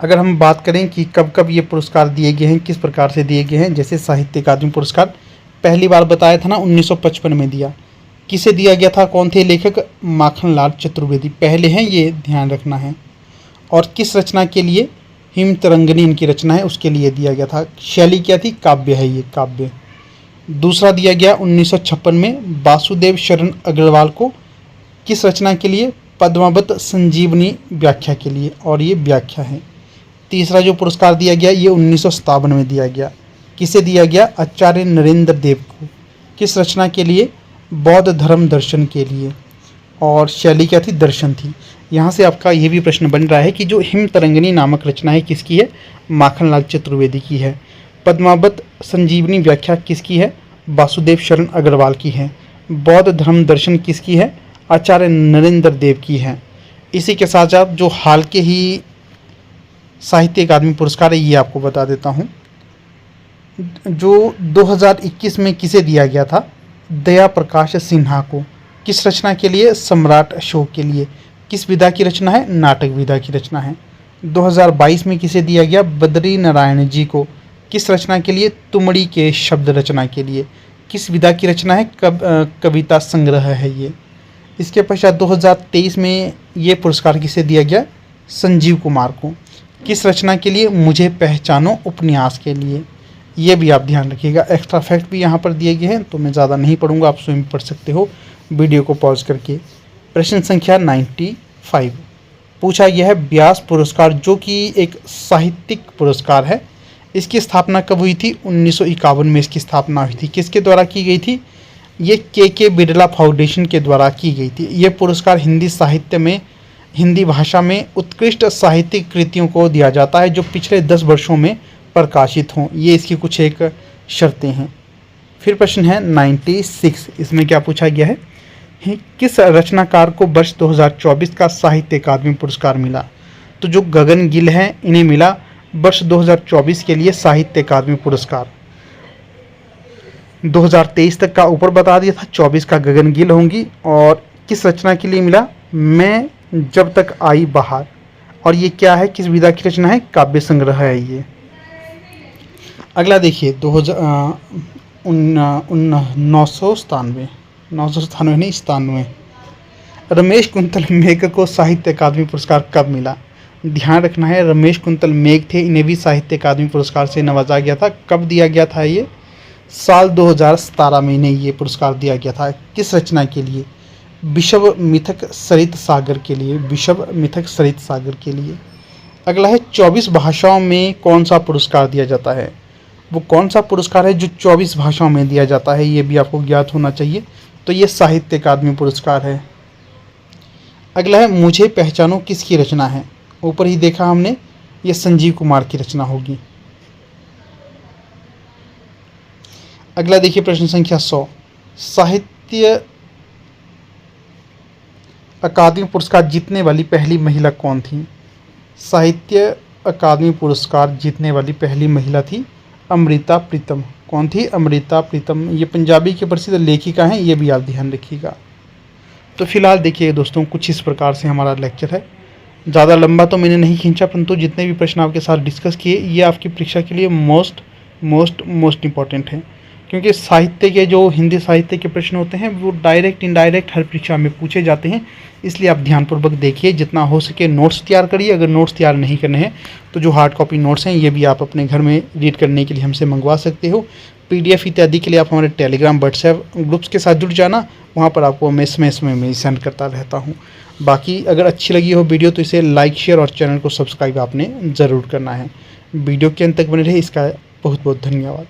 अगर हम बात करें कि कब कब ये पुरस्कार दिए गए हैं, किस प्रकार से दिए गए हैं, जैसे साहित्य अकादमी पुरस्कार पहली बार बताया था ना 1955 में दिया। किसे दिया गया था? कौन थे लेखक? माखनलाल चतुर्वेदी पहले हैं, ये ध्यान रखना है। और किस रचना के लिए? हिमतरंगिणी इनकी रचना है, उसके लिए दिया गया था। शैली क्या थी? काव्य है, ये काव्य। दूसरा दिया गया 1956 में वासुदेव शरण अग्रवाल को, किस रचना के लिए? पद्मावत संजीवनी व्याख्या के लिए, और ये व्याख्या है। तीसरा जो पुरस्कार दिया गया ये 1957 में दिया गया। किसे दिया गया? आचार्य नरेंद्र देव को। किस रचना के लिए? बौद्ध धर्म दर्शन के लिए, और शैली क्या थी? दर्शन थी। यहाँ से आपका ये भी प्रश्न बन रहा है कि जो हिमतरंगिणी नामक रचना है किसकी है? माखनलाल चतुर्वेदी की है। पद्मावत संजीवनी व्याख्या किसकी है? वासुदेव शरण अग्रवाल की है। बौद्ध धर्म दर्शन किसकी है? आचार्य नरेंद्र देव की है। इसी के साथ साथ जो हाल के ही साहित्य अकादमी पुरस्कार है ये आपको बता देता हूँ। जो 2021 में किसे दिया गया था? दया प्रकाश सिन्हा को। किस रचना के लिए? सम्राट अशोक के लिए। किस विधा की रचना है? नाटक विधा की रचना है। 2022 में किसे दिया गया? बद्री नारायण जी को। किस रचना के लिए? तुमड़ी के शब्द रचना के लिए। किस विधा की रचना है? कविता संग्रह है ये। इसके पश्चात 2023 में ये पुरस्कार किसे दिया गया? संजीव कुमार को। किस रचना के लिए? मुझे पहचानो उपन्यास के लिए। ये भी आप ध्यान रखिएगा। एक्स्ट्रा फैक्ट भी यहाँ पर दिए गए हैं, तो मैं ज़्यादा नहीं पढ़ूंगा, आप स्वयं पढ़ सकते हो वीडियो को पॉज करके। प्रश्न संख्या 95 पूछा यह है व्यास पुरस्कार, जो कि एक साहित्यिक पुरस्कार है, इसकी स्थापना कब हुई थी? 1951 में इसकी स्थापना हुई थी। किसके द्वारा की गई थी? ये के बिरला फाउंडेशन के द्वारा की गई थी। ये पुरस्कार हिंदी साहित्य में, हिंदी भाषा में उत्कृष्ट साहित्यिक कृतियों को दिया जाता है जो पिछले 10 वर्षों में प्रकाशित हों। ये इसकी कुछ एक शर्तें हैं। फिर प्रश्न है 96, इसमें क्या पूछा गया है? किस रचनाकार को वर्ष 2024 का साहित्य अकादमी पुरस्कार मिला? तो जो गगन गिल हैं, इन्हें मिला वर्ष 2024 के लिए साहित्य अकादमी पुरस्कार। 2023 तक का ऊपर बता दिया था, 24 का गगन गिल होंगी। और किस रचना के लिए मिला? मैं जब तक आई बाहर। और ये क्या है, किस विधा की रचना है? काव्य संग्रह है ये। अगला देखिए 997 रमेश कुंतल मेघ को साहित्य अकादमी पुरस्कार कब मिला? ध्यान रखना है, रमेश कुंतल मेघ थे, इन्हें भी साहित्य अकादमी पुरस्कार से नवाजा गया था। कब दिया गया था ये? साल 2017 में इन्हें ये पुरस्कार दिया गया था। किस रचना के लिए? विषव मिथक सरित सागर के लिए। विषव मिथक सरित सागर के लिए। अगला है 24 भाषाओं में कौन सा पुरस्कार दिया जाता है? वो कौन सा पुरस्कार है जो 24 भाषाओं में दिया जाता है? ये भी आपको ज्ञात होना चाहिए। तो ये साहित्य अकादमी पुरस्कार है। अगला है मुझे पहचानो किसकी रचना है? ऊपर ही देखा हमने, ये संजीव कुमार की रचना होगी। अगला देखिए प्रश्न संख्या 100 साहित्य अकादमी पुरस्कार जीतने वाली पहली महिला कौन थी? साहित्य अकादमी पुरस्कार जीतने वाली पहली महिला थी अमृता प्रीतम। कौन थी? अमृता प्रीतम। ये पंजाबी की प्रसिद्ध लेखिका हैं, ये भी आप ध्यान रखिएगा। तो फिलहाल देखिए दोस्तों, कुछ इस प्रकार से हमारा लेक्चर है। ज़्यादा लंबा तो मैंने नहीं खींचा, परंतु जितने भी प्रश्न आपके साथ डिस्कस किए, ये आपकी परीक्षा के लिए मोस्ट इम्पॉर्टेंट है। क्योंकि साहित्य के जो हिंदी साहित्य के प्रश्न होते हैं वो डायरेक्ट इनडायरेक्ट हर परीक्षा में पूछे जाते हैं। इसलिए आप ध्यानपूर्वक देखिए, जितना हो सके नोट्स तैयार करिए। अगर नोट्स तैयार नहीं करने हैं तो जो हार्ड कॉपी नोट्स हैं ये भी आप अपने घर में रीड करने के लिए हमसे मंगवा सकते हो। PDF इत्यादि के लिए आप हमारे टेलीग्राम व्हाट्सएप ग्रुप्स के साथ जुड़ जाना, वहाँ पर आपको मैं सेंड करता रहता हूँ। बाकी अगर अच्छी लगी हो वीडियो तो इसे लाइक शेयर और चैनल को सब्सक्राइब आपने ज़रूर करना है। वीडियो के अंत तक बने रहे, इसका बहुत बहुत धन्यवाद।